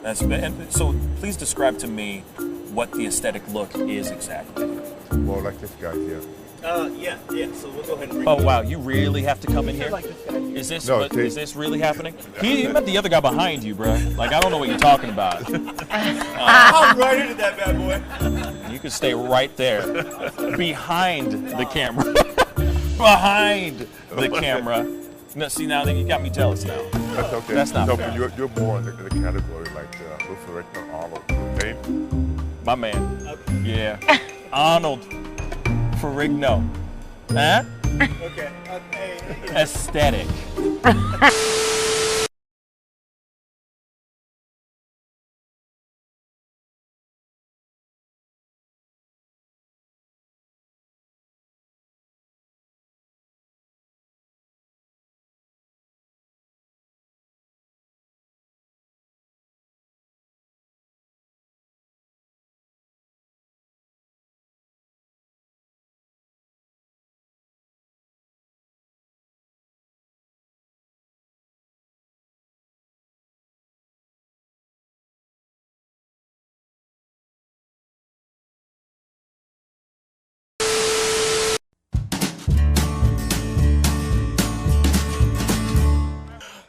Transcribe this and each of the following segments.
And so please describe to me what the aesthetic look is exactly. More like this guy here. Yeah. So we'll go ahead and bring Oh wow, you really have to come in here? like this guy here. Is this No, is this really happening? He met the other guy behind you, bro. Like I don't know what you're talking about. I'm right into that bad boy. You can stay right there, behind the camera, behind the camera. No, see now that you got me jealous now. That's okay. That's not no, fair. but you're more in the category like Luther Rickman, Arnold, okay? My man. Yeah. Arnold Ferrigno. Huh? Okay. Hey. Aesthetic.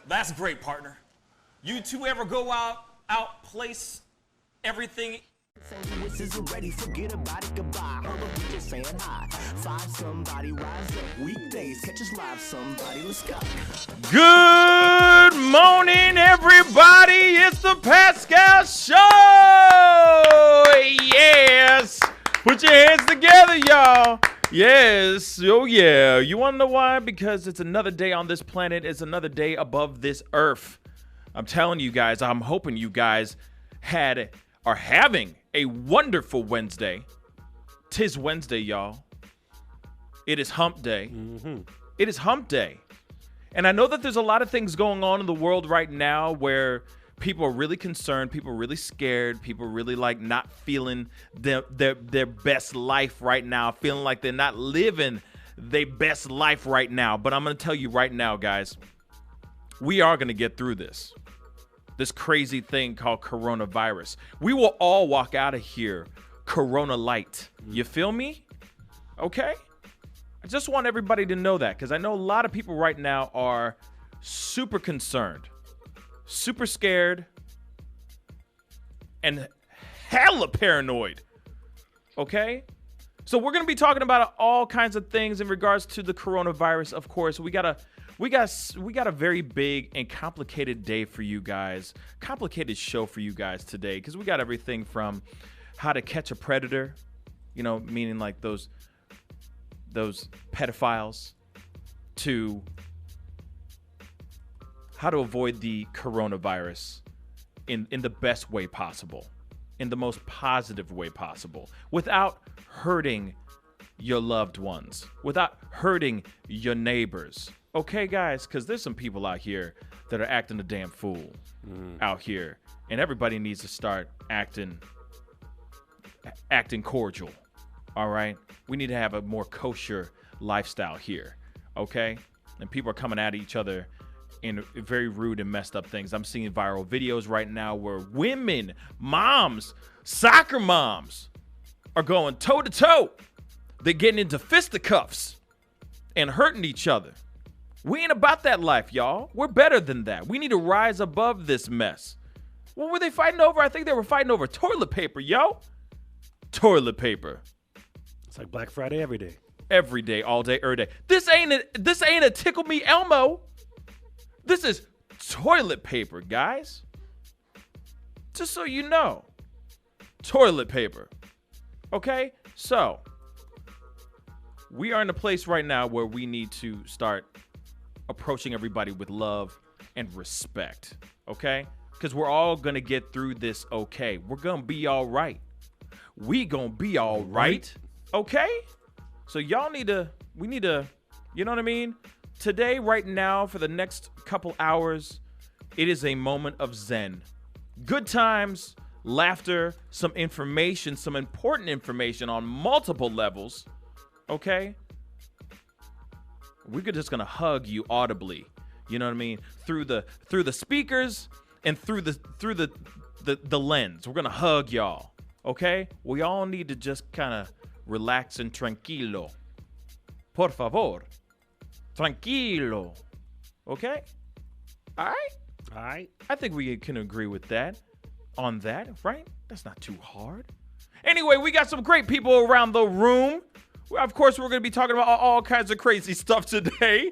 That's great, partner. You two ever go outplace everything? Wishes are ready, forget about it, goodbye. Hold up, we just saying hi. Find somebody, rise up. Weekdays, catch us live, somebody, let's go. Good morning, everybody. It's the Pascal Show. Yes. Put your hands together, y'all. Yes. Oh, yeah. You want to know why? Because it's another day on this planet. It's another day above this earth. I'm telling you guys, I'm hoping you guys are having a wonderful Wednesday. 'Tis Wednesday, y'all. It is Hump Day. It is Hump Day. And I know that there's a lot of things going on in the world right now where people are really concerned, people are really scared, people are really like not feeling their best life right now, feeling like they're not living their best life right now. But I'm going to tell you right now, guys, we are going to get through this crazy thing called coronavirus. We will all walk out of here corona light. You feel me? Okay? I just want everybody to know that because I know a lot of people right now are super concerned, super scared, and hella paranoid. Okay? So we're going to be talking about all kinds of things in regards to the coronavirus. Of course, we got a very big and complicated day for you guys. Complicated show for you guys today because we got everything from how to catch a predator, you know, meaning like those pedophiles, to how to avoid the coronavirus in the best way possible, in the most positive way possible, without hurting your loved ones, without hurting your neighbors. Okay, guys, because there's some people out here that are acting a damn fool out here, and everybody needs to start acting cordial. All right, we need to have a more kosher lifestyle here. Okay, and people are coming at each other in very rude and messed up things. I'm seeing viral videos right now where women, moms, soccer moms are going toe to toe. They're getting into fisticuffs and hurting each other. We ain't about that life, y'all. We're better than that. We need to rise above this mess. What were they fighting over? I think they were fighting over toilet paper, yo. Toilet paper. It's like Black Friday every day. Every day, all day, every day. This ain't a Tickle Me Elmo. This is toilet paper, guys. Just so you know. Toilet paper. Okay? So, we are in a place right now where we need to start approaching everybody with love and respect. Okay? Because we're all going to get through this okay. We're going to be all right. We going to be all right. Okay? So y'all we need to, you know what I mean? Today, right now, for the next couple hours, it is a moment of zen. Good times, laughter, some information, some important information on multiple levels. Okay? We're just gonna hug you audibly. You know what I mean? Through the speakers and through the the lens. We're gonna hug y'all. Okay? We all need to just kind of relax and tranquilo. Por favor. Tranquilo. Okay? All right? All right. I think we can agree with that. On that, right? That's not too hard. Anyway, we got some great people around the room. Of course, we're going to be talking about all kinds of crazy stuff today.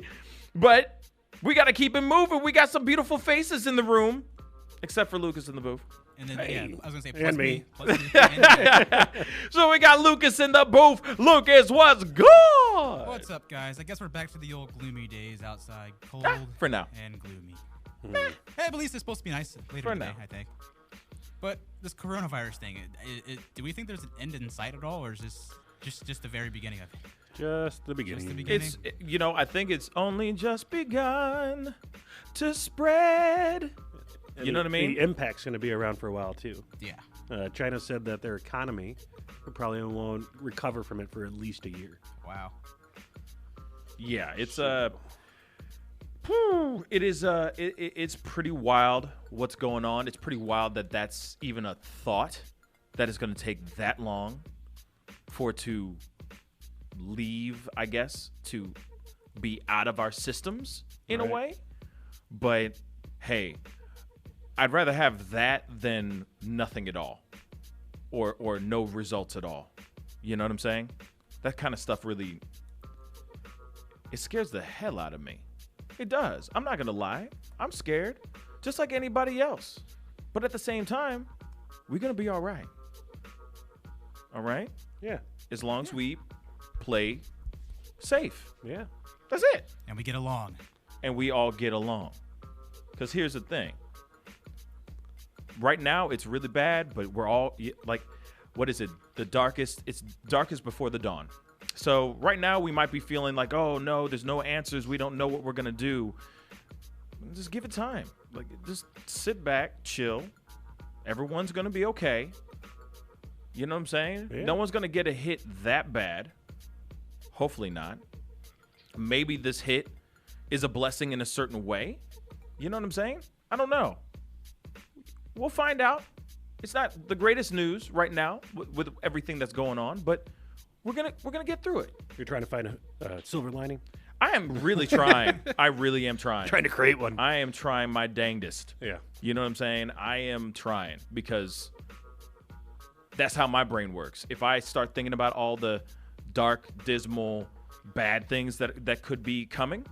But we got to keep it moving. We got some beautiful faces in the room. Except for Lucas in the booth. And then, yeah, I was going to say, And plus me. Plus me and me. So we got Lucas in the booth. Lucas, what's good? What's up, guys? I guess we're back to the old gloomy days outside. Cold for now. and gloomy. Hey, but at least it's supposed to be nice later For today, now. I think. But this coronavirus thing, do we think there's an end in sight at all, or is this just the very beginning of it? Just the beginning. Just the beginning? It's, I think it's only just begun to spread. And You know what I mean? The impact's going to be around for a while, too. Yeah. China said that their economy probably won't recover from it for at least a year. Wow. Yeah, it's it is it's pretty wild what's going on. It's pretty wild that that's even a thought that is going to take that long for it to leave, I guess, to be out of our systems in a Right. way. But hey, I'd rather have that than nothing at all, or no results at all. You know what I'm saying? That kind of stuff really, it scares the hell out of me. It does. I'm not gonna lie. I'm scared, just like anybody else. But at the same time, we're gonna be all right. All right? Yeah. As long as we play safe. Yeah. That's it. And we get along. And we all get along. Because here's the thing. Right now, it's really bad, but we're all, like, what is it? It's darkest before the dawn. So right now, we might be feeling like, oh, no, there's no answers. We don't know what we're going to do. Just give it time. Like, just sit back, chill. Everyone's going to be okay. You know what I'm saying? Yeah. No one's going to get a hit that bad. Hopefully not. Maybe this hit is a blessing in a certain way. You know what I'm saying? I don't know. We'll find out. It's not the greatest news right now with everything that's going on, but we're gonna get through it. You're trying to find a silver lining? I am really trying. I really am trying. Trying to create one. I am trying my dangdest. Yeah. You know what I'm saying? I am trying because that's how my brain works. If I start thinking about all the dark, dismal, bad things that could be coming,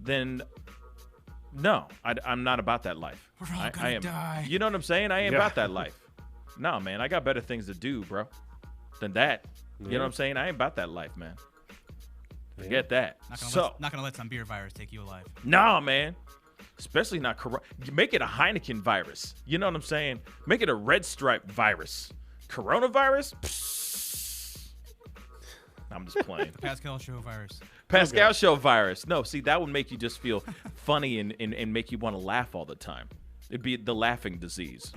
then no, I'm not about that life. We're all I gonna am. die. You know what I'm saying? I ain't Yeah. about that life. No, man, I got better things to do, bro, than that. You know what I'm saying? I ain't about that life, man. Forget that. Not gonna let some beer virus take you alive. Nah, man. Especially not make it a Heineken virus. You know what I'm saying? Make it a red stripe virus. Coronavirus? Psst. I'm just playing. Pascal show virus. Pascal show virus. No, see, that would make you just feel funny and make you want to laugh all the time. It'd be the laughing disease.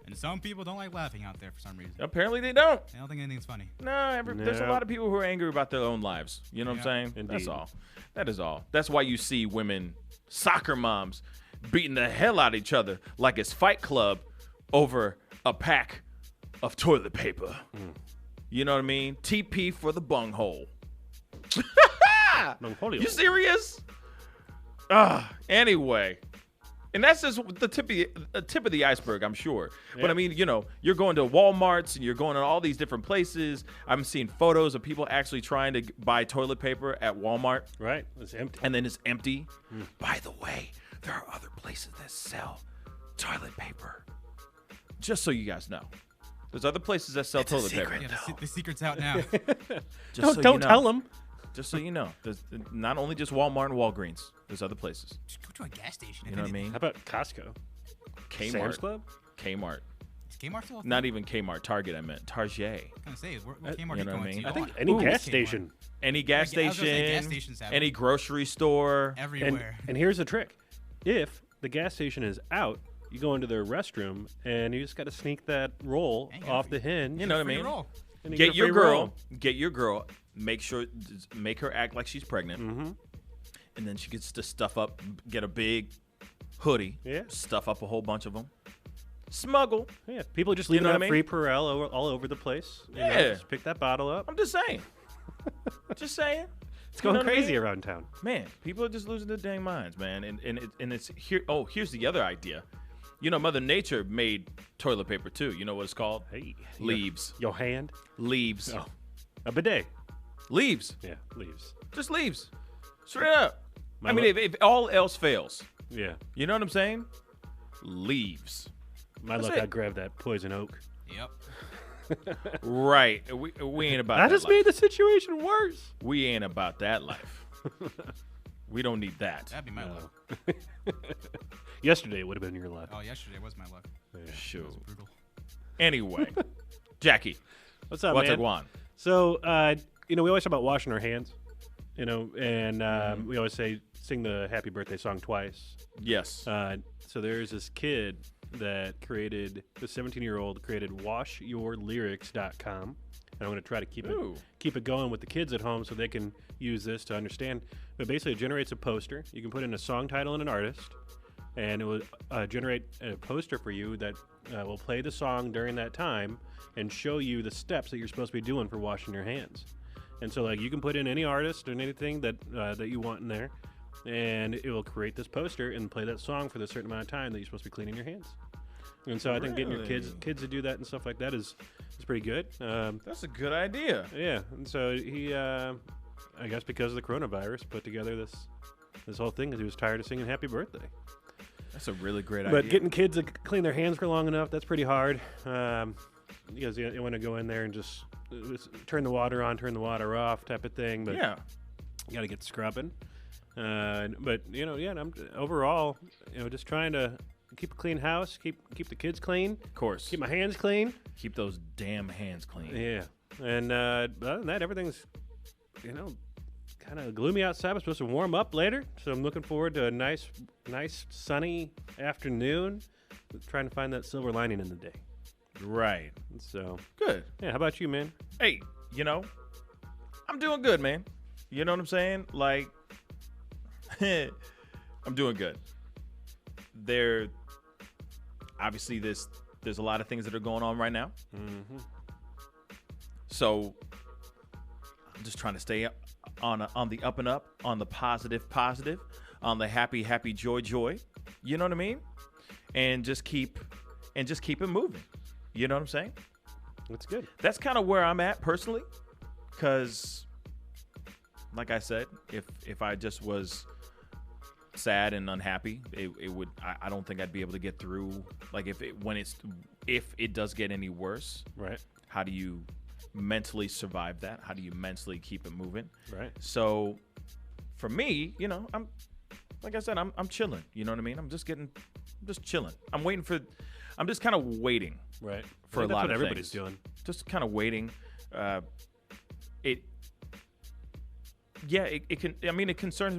And some people don't like laughing out there for some reason. Apparently they don't. They don't think anything's funny. No, there's a No. lot of people who are angry about their own lives. You know what I'm saying? Indeed. That's all. That is all. That's why you see women, soccer moms, beating the hell out of each other like it's Fight Club over a pack of toilet paper. You know what I mean? TP for the bunghole. Napoleon. You serious? Anyway. And that's just the tip of the iceberg, I'm sure. But Yeah. I mean, you're going to Walmarts and you're going to all these different places. I'm seeing photos of people actually trying to buy toilet paper at Walmart, Right. It's empty. and then it's empty. By the way, there are other places that sell toilet paper. Just so you guys know. There's other places that sell toilet paper. Yeah, the secret's out now. Just so Don't you know. tell them. Just so you know. There's not only just Walmart and Walgreens. There's other places. Just go to a gas station. You know what I mean? How about Costco? Sam's Kmart. Club? Kmart. Is Kmart still? Not even Kmart. Target, I meant. Target. I was gonna say, what Kmart you you know what I going mean? to? I think Oh, any ooh, gas Kmart. station. Any gas I was gonna say station, gas stations have any it. grocery store. And, Everywhere. and here's the trick. If the gas station is out, you go into their restroom and you just got to sneak that roll Ain't got off to- the hinge. You know what I Free mean? roll. and you Get a your free girl. roll. Get your girl. Make her act like she's pregnant. Mm-hmm. And then she gets to stuff up, get a big hoodie. Yeah. Stuff up a whole bunch of them. smuggle. Yeah, people just leaving know what out I mean? free Perel all over the place. You know, Yeah. just pick that bottle up. I'm just saying. Just saying. It's going know what I crazy mean? around town. Man, people are just losing their dang minds, man. And it's here. Oh, here's the other idea. You know, Mother Nature made toilet paper too. You know what it's called? Hey, Leaves. Your hand? Leaves. Oh, a bidet. Leaves. Yeah, leaves. Just leaves. Straight up. My I mean, lo- if all else fails, Yeah, you know what I'm saying? Leaves. my That's luck. it. I grabbed that poison oak. Yep. Right. We ain't about That that just life. made the situation worse. We ain't about that life. We don't need that. That'd be my luck. Yesterday would have been your luck. Oh, yesterday was my luck. Shoot. It was brutal. Anyway, Jackie, What's up, what's man? a guan? So, we always talk about washing our hands, and we always sing the happy birthday song twice. Yes. So there's this kid that created, the 17-year-old created washyourlyrics.com. And I'm going to try to Ooh. keep it going with the kids at home so they can use this to understand. But basically, it generates a poster. You can put in a song title and an artist, and it will generate a poster for you that will play the song during that time and show you the steps that you're supposed to be doing for washing your hands. And so, like, you can put in any artist and anything that you want in there, and it will create this poster and play that song for the certain amount of time that you're supposed to be cleaning your hands. And so I think getting your kids Really? to do that and stuff like that is pretty good. That's a good idea. Yeah, and so he, I guess because of the coronavirus, put together this whole thing because he was tired of singing "Happy Birthday." That's a really great idea. But getting kids to clean their hands for long enough, that's pretty hard. Because you want to go in there and just turn the water on, turn the water off type of thing. But yeah. you got to get scrubbing. But I'm overall, just trying to keep a clean house, keep the kids clean, Of course. keep my hands clean. Keep those damn hands clean. Yeah, and other than that, everything's kind of gloomy outside. It's supposed to warm up later, so I'm looking forward to a nice sunny afternoon. Trying to find that silver lining in the day. Right. So Good. yeah, how about you, man? Hey, I'm doing good, man. You know what I'm saying? Like, I'm doing good. Obviously, there's a lot of things that are going on right now. Mm-hmm. So I'm just trying to stay on the up and up, on the positive, on the happy, joy. You know what I mean? And just keep it moving. You know what I'm saying? That's good. That's kind of where I'm at personally, because, like I said, if I just was sad and unhappy, it would. I don't think I'd be able to get through. Like if it does get any worse, Right. how do you mentally survive that? How do you mentally keep it moving? Right. So, for me, I'm like I said, I'm chilling. You know what I mean? I'm just chilling. I'm just kind of waiting. Right. For a lot what of everybody's things. doing. Just kind of waiting. It concerns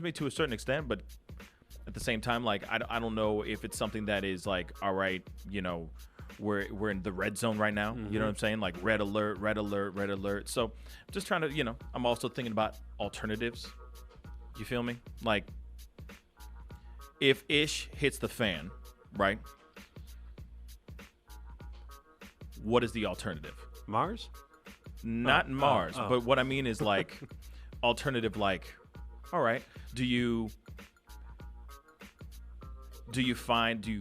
me to a certain extent, but at the same time, like I don't know if it's something that is like, all right, we're in the red zone right now. You know what I'm saying? Like red alert. So I'm just trying to, I'm also thinking about alternatives. You feel me? Like if ish hits the fan, right? What is the alternative? Mars? Not Mars, oh. but what I mean is like alternative. Like, all right, do you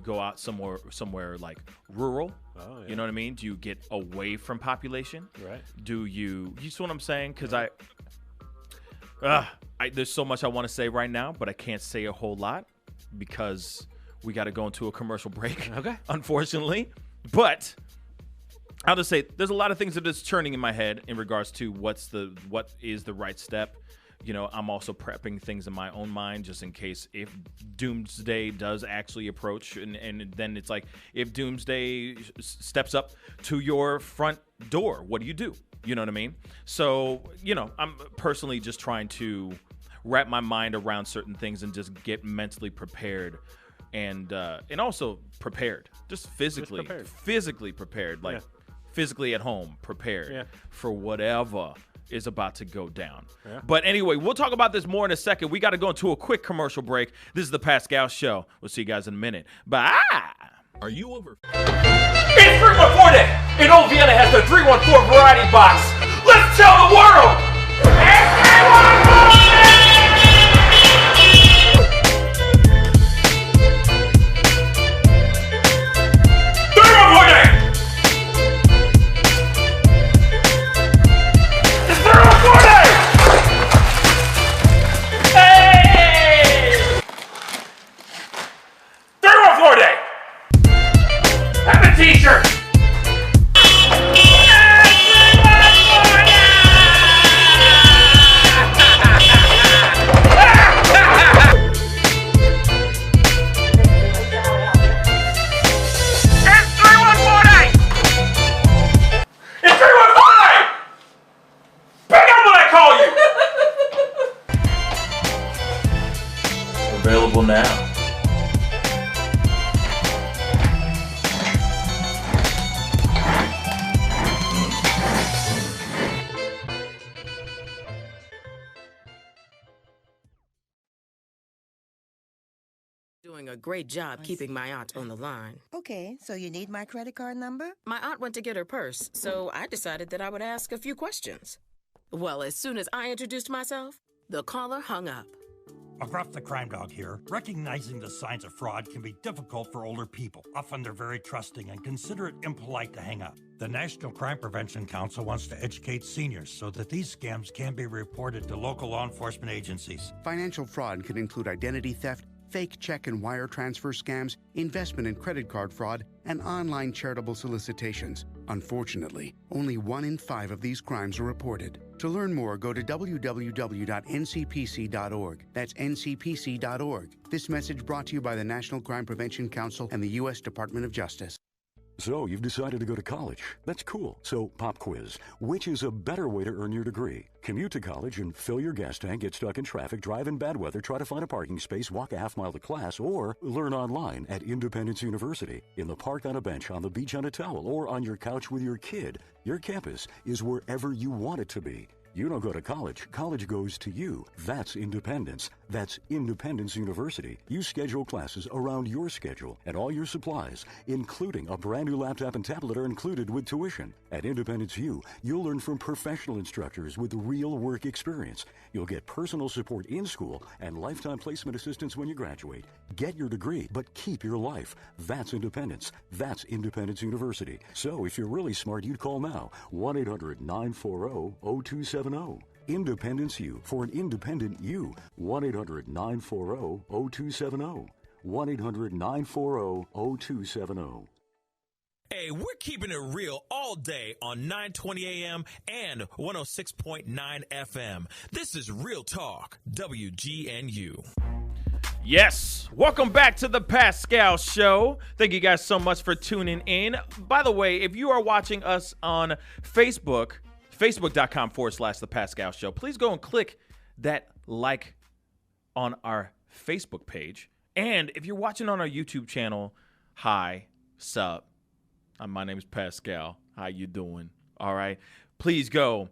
go out somewhere like rural? Oh, yeah. You know what I mean? Do you get away from population? Right. Do you see what I'm saying? Because there's so much I want to say right now, but I can't say a whole lot because we got to go into a commercial break. Okay. Unfortunately, but I'll just say there's a lot of things that is churning in my head in regards to what is the right step. I'm also prepping things in my own mind just in case if doomsday does actually approach, and then it's like if doomsday steps up to your front door, what do you do? You know what I mean? So, I'm personally just trying to wrap my mind around certain things and just get mentally prepared and also prepared, just physically prepared, like physically at home, prepared for whatever is about to go down. Yeah. But anyway, we'll talk about this more in a second. We got to go into a quick commercial break. This is the Pascal Show. We'll see you guys in a minute. Bye. Are you over? It's 314 Day, and Old Vienna has the 314 variety box. Let's tell the world! It's 314 Day! It's 314 Day! Hey! 314 Day! Have a t-shirt! Available now. Doing a great job keeping my aunt on the line. Okay, so you need my credit card number? My aunt went to get her purse, so I decided that I would ask a few questions. Well, as soon as I introduced myself, the caller hung up. Gruff the Crime Dog here. Recognizing the signs of fraud can be difficult for older people. Often they're very trusting and consider it impolite to hang up. The National Crime Prevention Council wants to educate seniors so that these scams can be reported to local law enforcement agencies. Financial fraud can include identity theft, fake check and wire transfer scams, investment and credit card fraud, and online charitable solicitations. Unfortunately, only 1 in 5 of these crimes are reported. To learn more, go to www.ncpc.org. That's ncpc.org. This message brought to you by the National Crime Prevention Council and the U.S. Department of Justice. So, you've decided to go to college. That's cool. So, pop quiz. Which is a better way to earn your degree? Commute to college and fill your gas tank, get stuck in traffic, drive in bad weather, try to find a parking space, walk a half mile to class, or learn online at Independence University. In the park on a bench, on the beach on a towel, or on your couch with your kid. Your campus is wherever you want it to be. You don't go to college. College goes to you. That's independence. That's Independence University. You schedule classes around your schedule, and all your supplies, including a brand new laptop and tablet, are included with tuition. At Independence U, you'll learn from professional instructors with real work experience. You'll get personal support in school and lifetime placement assistance when you graduate. Get your degree, but keep your life. That's independence. That's Independence University. So if you're really smart, you'd call now. 1-800-940-0270. Independence U for an independent you. 1-800-940-0270. 1-800-940-0270. Hey, we're keeping it real all day on 920 AM and 106.9 FM. This is Real Talk, WGNU. Yes, welcome back to the Pascal Show. Thank you guys so much for tuning in. By the way, if you are watching us on Facebook, facebook.com/The Pascal Show, please go and click that like on our Facebook page. And if you're watching on our YouTube channel, hi, sup. My name is Pascal. How you doing? All right. Please go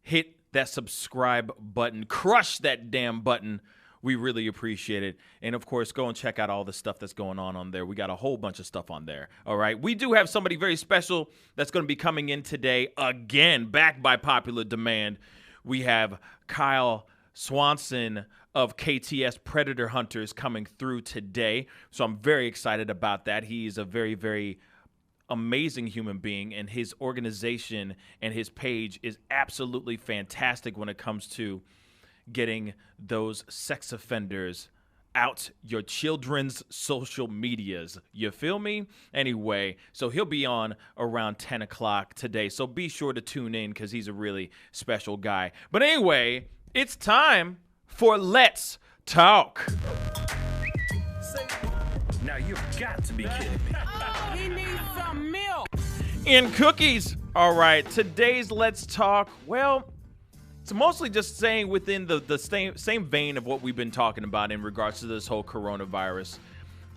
hit that subscribe button. Crush that damn button. We really appreciate it. And, of course, go and check out all the stuff that's going on there. We got a whole bunch of stuff on there. All right. We do have somebody very special that's going to be coming in today. Again, back by popular demand. We have Kyle Swanson of KTS Predator Hunters coming through today. So I'm very excited about that. He's a very, very amazing human being, and his organization and his page is absolutely fantastic when it comes to getting those sex offenders out your children's social medias. You feel me? Anyway, so he'll be on around 10 o'clock today, so be sure to tune in because he's a really special guy. But anyway, it's time for Let's Talk. Now you've got to be kidding me. He needs some milk. In cookies. All right, today's Let's Talk, well, it's mostly just saying within the same vein of what we've been talking about in regards to this whole coronavirus.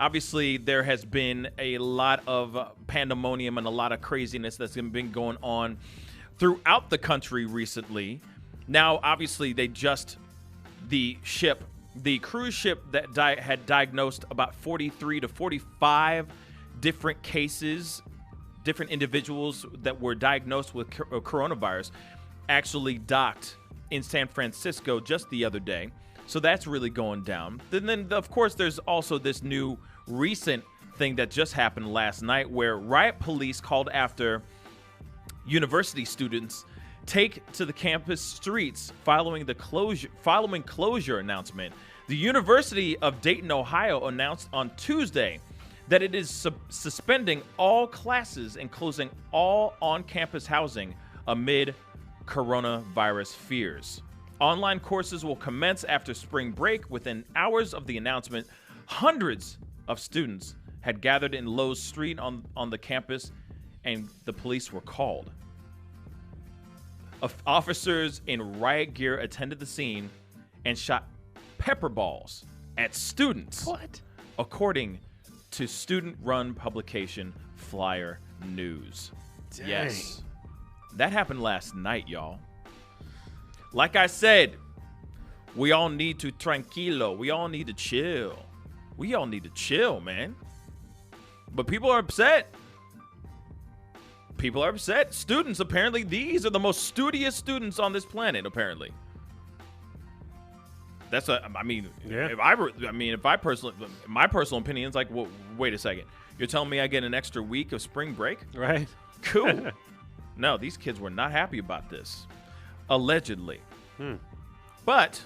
Obviously, there has been a lot of pandemonium and a lot of craziness that's been going on throughout the country recently. Now, obviously, the cruise ship that had diagnosed about 43 to 45 different cases, different individuals that were diagnosed with coronavirus actually docked in San Francisco just the other day. So that's really going down. Then of course, there's also this new recent thing that just happened last night where riot police called after university students take to the campus streets following closure announcement. The University of Dayton, Ohio announced on Tuesday that it is suspending all classes and closing all on-campus housing amid coronavirus fears. Online courses will commence after spring break. Within hours of the announcement, hundreds of students had gathered in Lowe's Street on the campus, and the police were called. Officers in riot gear attended the scene and shot pepper balls at students. What? According to student-run publication Flyer News. Dang. Yes. That happened last night, y'all. Like I said, we all need to tranquilo. We all need to chill. We all need to chill, man. But people are upset. People are upset. Students, apparently, these are the most studious students on this planet, apparently. That's what I mean. Yeah. My personal opinion is like, well, wait a second. You're telling me I get an extra week of spring break? Right. Cool. No, these kids were not happy about this. Allegedly. But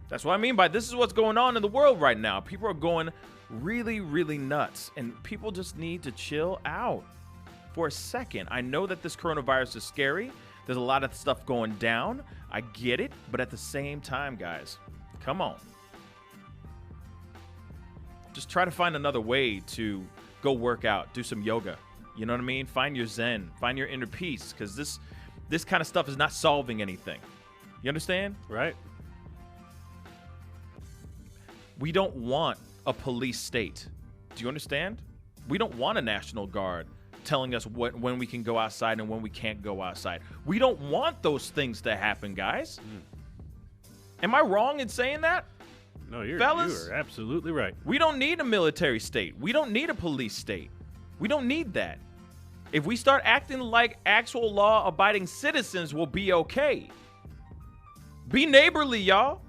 that's what I mean by this is what's going on in the world right now. People are going really, really nuts, and people just need to chill out for a second. I know that this coronavirus is scary. There's a lot of stuff going down. I get it. But at the same time, guys, come on. Just try to find another way to go work out, do some yoga. You know what I mean? Find your zen, find your inner peace, because this kind of stuff is not solving anything. You understand? Right. We don't want a police state. Do you understand? We don't want a National Guard telling us when we can go outside and when we can't go outside. We don't want those things to happen, guys. Am I wrong in saying that? No, you Fellas? are absolutely right. We don't need a military state. We don't need a police state. We don't need that. If we start acting like actual law-abiding citizens, we'll be okay. Be neighborly, y'all.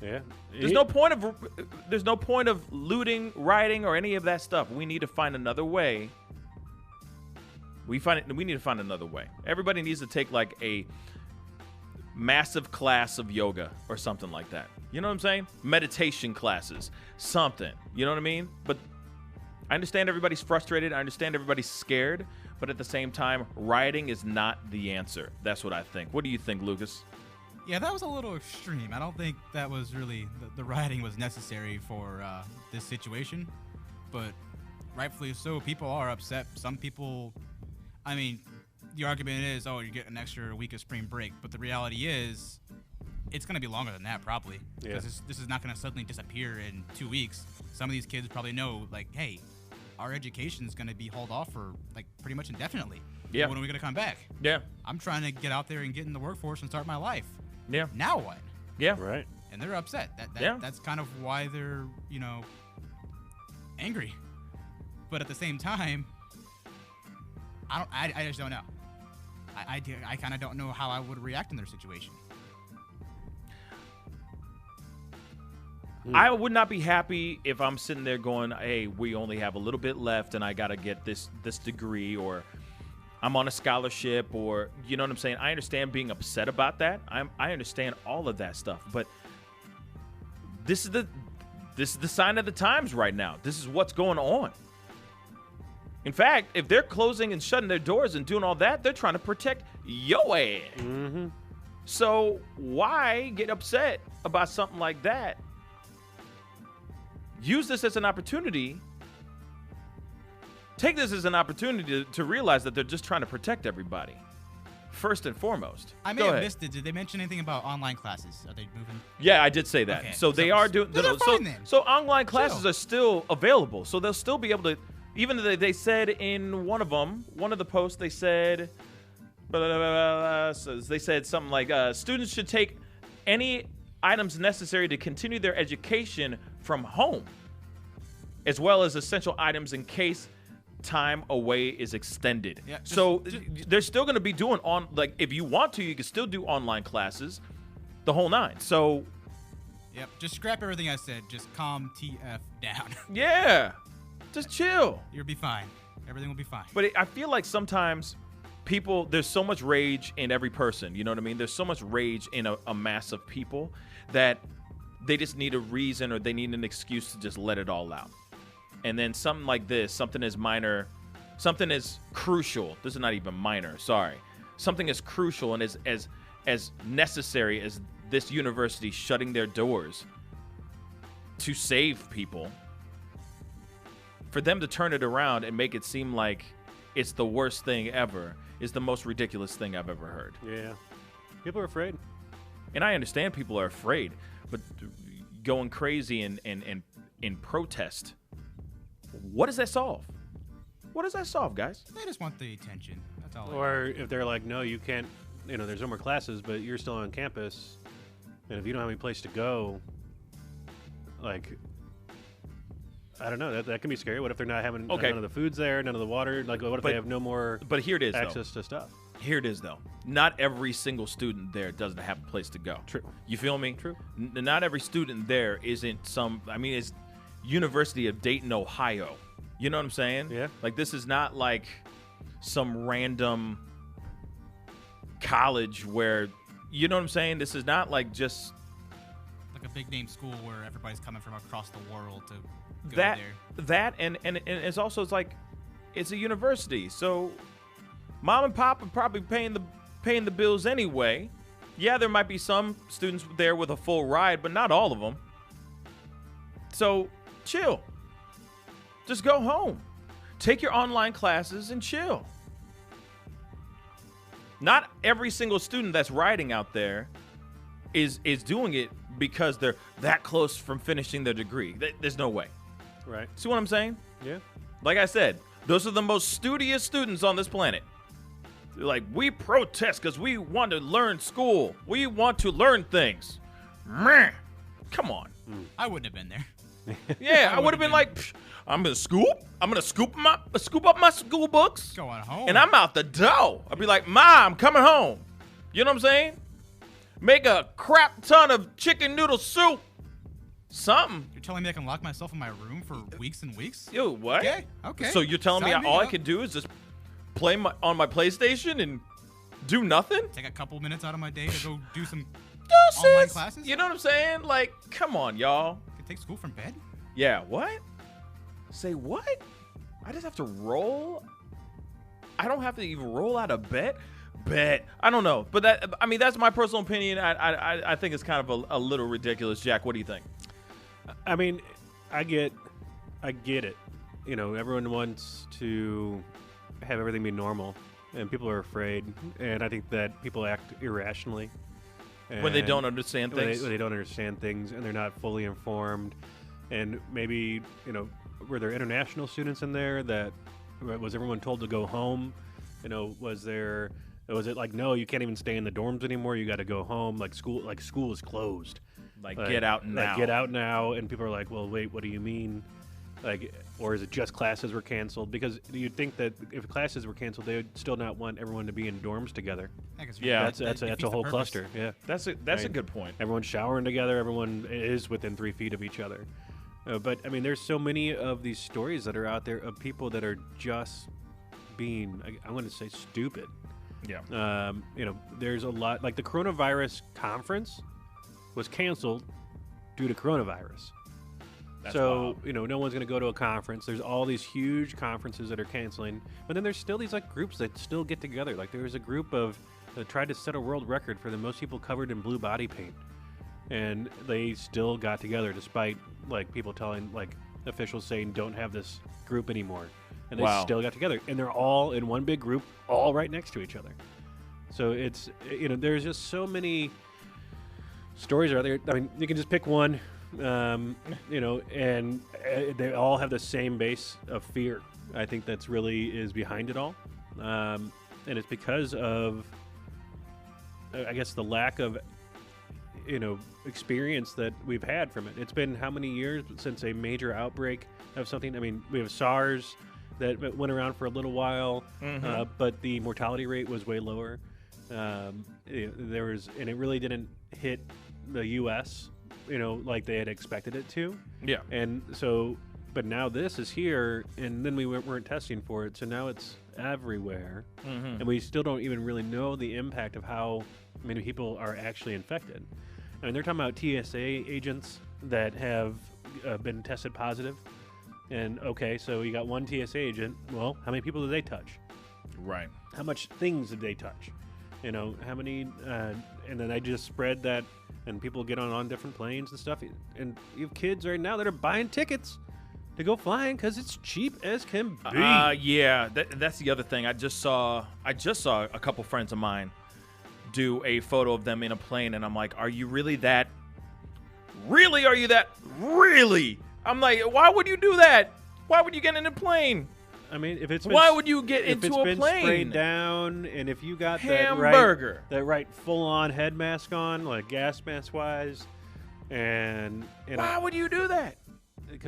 Yeah. There's no point of looting, rioting, or any of that stuff. We need to find another way. We need to find another way. Everybody needs to take like a massive class of yoga or something like that. You know what I'm saying? Meditation classes, something. You know what I mean? But I understand everybody's frustrated. I understand everybody's scared. But at the same time, rioting is not the answer. That's what I think. What do you think, Lucas? Yeah, that was a little extreme. I don't think that was really the rioting was necessary for this situation, but rightfully so. People are upset. Some people, I mean, the argument is, oh, you get an extra week of spring break, but the reality is, it's going to be longer than that probably. Yeah. Because this is not going to suddenly disappear in 2 weeks. Some of these kids probably know, like, hey, our education is going to be hauled off for like pretty much indefinitely. Yeah. When are we going to come back? Yeah. I'm trying to get out there and get in the workforce and start my life. Yeah. Now what? Yeah. Right. And they're upset. Yeah. That's kind of why they're, angry. But at the same time, I just don't know. I kind of don't know how I would react in their situation. I would not be happy if I'm sitting there going, hey, we only have a little bit left and I got to get this degree, or I'm on a scholarship, or you know what I'm saying? I understand being upset about that. I understand all of that stuff, but this is the sign of the times right now. This is what's going on. In fact, if they're closing and shutting their doors and doing all that, they're trying to protect your ass. Mm-hmm. So why get upset about something like that? Use this as an opportunity. Take this as an opportunity to realize that they're just trying to protect everybody. First and foremost. I may have missed it. Did they mention anything about online classes? Are they moving? Yeah, I did say that. Okay. So they are doing. So online classes Chill. are still available. So they'll still be able to. Even though they said in one of the posts, they said, they said something like, students should take any items necessary to continue their education from home. as well as essential items in case time away is extended. Yeah, So they're still going to be doing if you want to, you can still do online classes, the whole nine. So Yep, just scrap everything I said. Just calm TF down. yeah, just chill. You'll be fine. Everything will be fine. But I feel like sometimes there's so much rage in every person. You know what I mean? There's so much rage in a mass of people that they just need a reason or they need an excuse to just let it all out. And then something like this, something as minor, something as crucial. This is not even minor. Sorry. Something as crucial and as necessary as this university shutting their doors to save people, for them to turn it around and make it seem like it's the worst thing ever is the most ridiculous thing I've ever heard. Yeah. People are afraid. And I understand people are afraid, but going crazy and protest, what does that solve? What does that solve, guys? They just want the attention. That's all. Or if they're like, no, you can't, there's no more classes, but you're still on campus, and if you don't have any place to go, like, I don't know, that can be scary. What if they're not having none of the food's there, none of the water? Like, what if they have no more But here it is, access to stuff? Here it is, though. Not every single student there doesn't have a place to go. True. You feel me? True. Not every student there isn't it's University of Dayton, Ohio. You know what I'm saying? Yeah. Like, this is not like some random college where, you know what I'm saying? This is not like just like a big name school where everybody's coming from across the world to go that. there. That and it's also it's a university, so mom and pop are probably paying the bills anyway. Yeah, there might be some students there with a full ride, but not all of them. So chill. Just go home. Take your online classes and chill. Not every single student that's riding out there is doing it because they're that close from finishing their degree. There's no way. Right. See what I'm saying? Yeah. Like I said, those are the most studious students on this planet. They're like, we protest because we want to learn school. We want to learn things. Meh. Come on. I wouldn't have been there. Yeah, I would have been like, Psh, I'm gonna scoop up my school books, Going home. and I'm out the door. I'd be like, Ma, I'm coming home. You know what I'm saying? Make a crap ton of chicken noodle soup. Something. You're telling me I can lock myself in my room for weeks and weeks? Yo, what? Okay. Okay. So you're telling me Sign all I up. can do is just play on my PlayStation and do nothing? Take a couple minutes out of my day to go do some Yo, online sis, classes? you know what I'm saying? Like, come on, y'all. Can take school from bed? Yeah, what? Say what? I just have to roll? I don't have to even roll out of bed? I don't know. But that's my personal opinion. I think it's kind of a little ridiculous. Jack, what do you think? I mean, I get it. Everyone wants to have everything be normal, and people are afraid. And I think that people act irrationally When they don't understand things? When they don't understand things, and they're not fully informed. And maybe, were there international students in there that was everyone told to go home? Was it like, no, you can't even stay in the dorms anymore. You got to go home. Like school is closed. Like, get out now. Like, get out now. And people are like, well, wait, what do you mean? Like, or is it just classes were canceled? Because you'd think that if classes were canceled, they would still not want everyone to be in dorms together. Yeah, that's a whole cluster. Yeah, that's a good point. Everyone's showering together. Everyone is within 3 feet of each other. But I mean, there's so many of these stories that are out there of people that are just being, I'm going to say, stupid. Yeah. There's a lot, like the coronavirus conference was canceled due to coronavirus. That's so, wild. No one's going to go to a conference. There's all these huge conferences that are canceling. But then there's still these like groups that still get together. Like there was a group that tried to set a world record for the most people covered in blue body paint. And they still got together despite like people telling like officials saying don't have this group anymore. And they still got together. And they're all in one big group, all right next to each other. So it's, there's just so many stories out there. I mean, you can just pick one, and they all have the same base of fear. I think that's really is behind it all. And it's because of, I guess, the lack of experience that we've had from it. It's been how many years since a major outbreak of something? I mean, we have SARS that went around for a little while, but the mortality rate was way lower. It really didn't hit the U.S., like they had expected it to. Yeah. And so, but now this is here, and then we weren't testing for it, so now it's everywhere, and we still don't even really know the impact of how many people are actually infected. I mean, they're talking about TSA agents that have been tested positive, and okay, so you got one TSA agent. Well, how many people did they touch? Right. How much things did they touch? How many, and then they just spread that, and people get on different planes and stuff. And you have kids right now that are buying tickets to go flying because it's cheap as can be. Yeah, that's the other thing. I just saw a couple friends of mine do a photo of them in a plane, and I'm like, are you really that? Really? Are you that? Really? I'm like, why would you do that? Why would you get in a plane? I mean, if it's why would you get into a plane? If it's been sprayed down, and if you got hamburger, that right full-on head mask on, like gas mask wise, and why would you do that?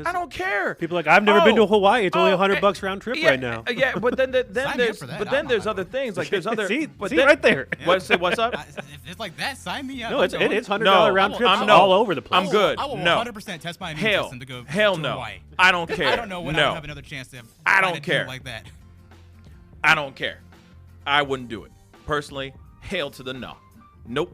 I don't care. People are like, I've never been to Hawaii. It's only $100 round trip right now. Yeah, but then there's other things. Like there's other. see right there. What's up? If it's like that, sign me up. No, it's $100 round trips all over the place. I'm good. I will 100% test my immune system to go to Hawaii. I don't care. I don't know when I'll have another chance to. I don't care like that. I don't care. I wouldn't do it personally. Hail to the no. Nope.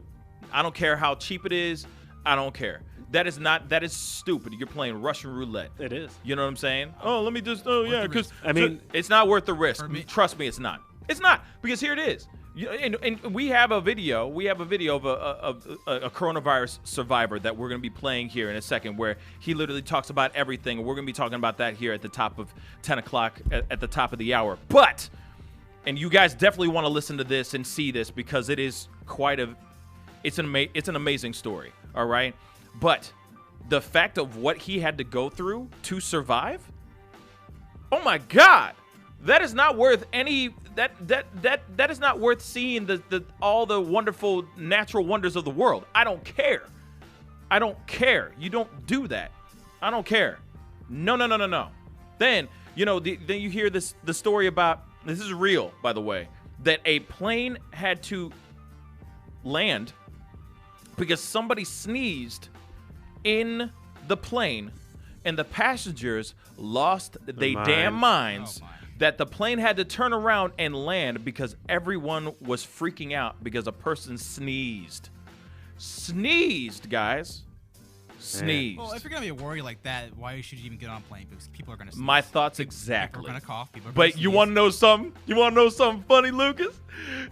I don't care how cheap it is. I don't care. That is stupid. You're playing Russian roulette. It is. You know what I'm saying? Oh, let me just, because I mean, it's not worth the risk. Trust me, it's not. It's not, because here it is. And we have a video. We have a video of a coronavirus survivor that we're going to be playing here in a second, where he literally talks about everything. And we're going to be talking about that here at the top of 10 o'clock at the top of the hour. But, and you guys definitely want to listen to this and see this, because it is it's an amazing story. All right. But the fact of what he had to go through to survive, oh my God, that is not worth any. That is not worth seeing all the wonderful natural wonders of the world. I don't care. I don't care. You don't do that. I don't care. No. Then then you hear the story about, this is real, by the way, that a plane had to land because somebody sneezed in the plane, and the passengers lost their damn minds that the plane had to turn around and land because everyone was freaking out because a person sneezed. Sneezed, guys. Sneezed. Well, if you're going to be a worry like that, why should you even get on a plane? Because people are going to sneeze. My thoughts exactly. People are going to cough. People are but you want to know something? You want to know something funny, Lucas?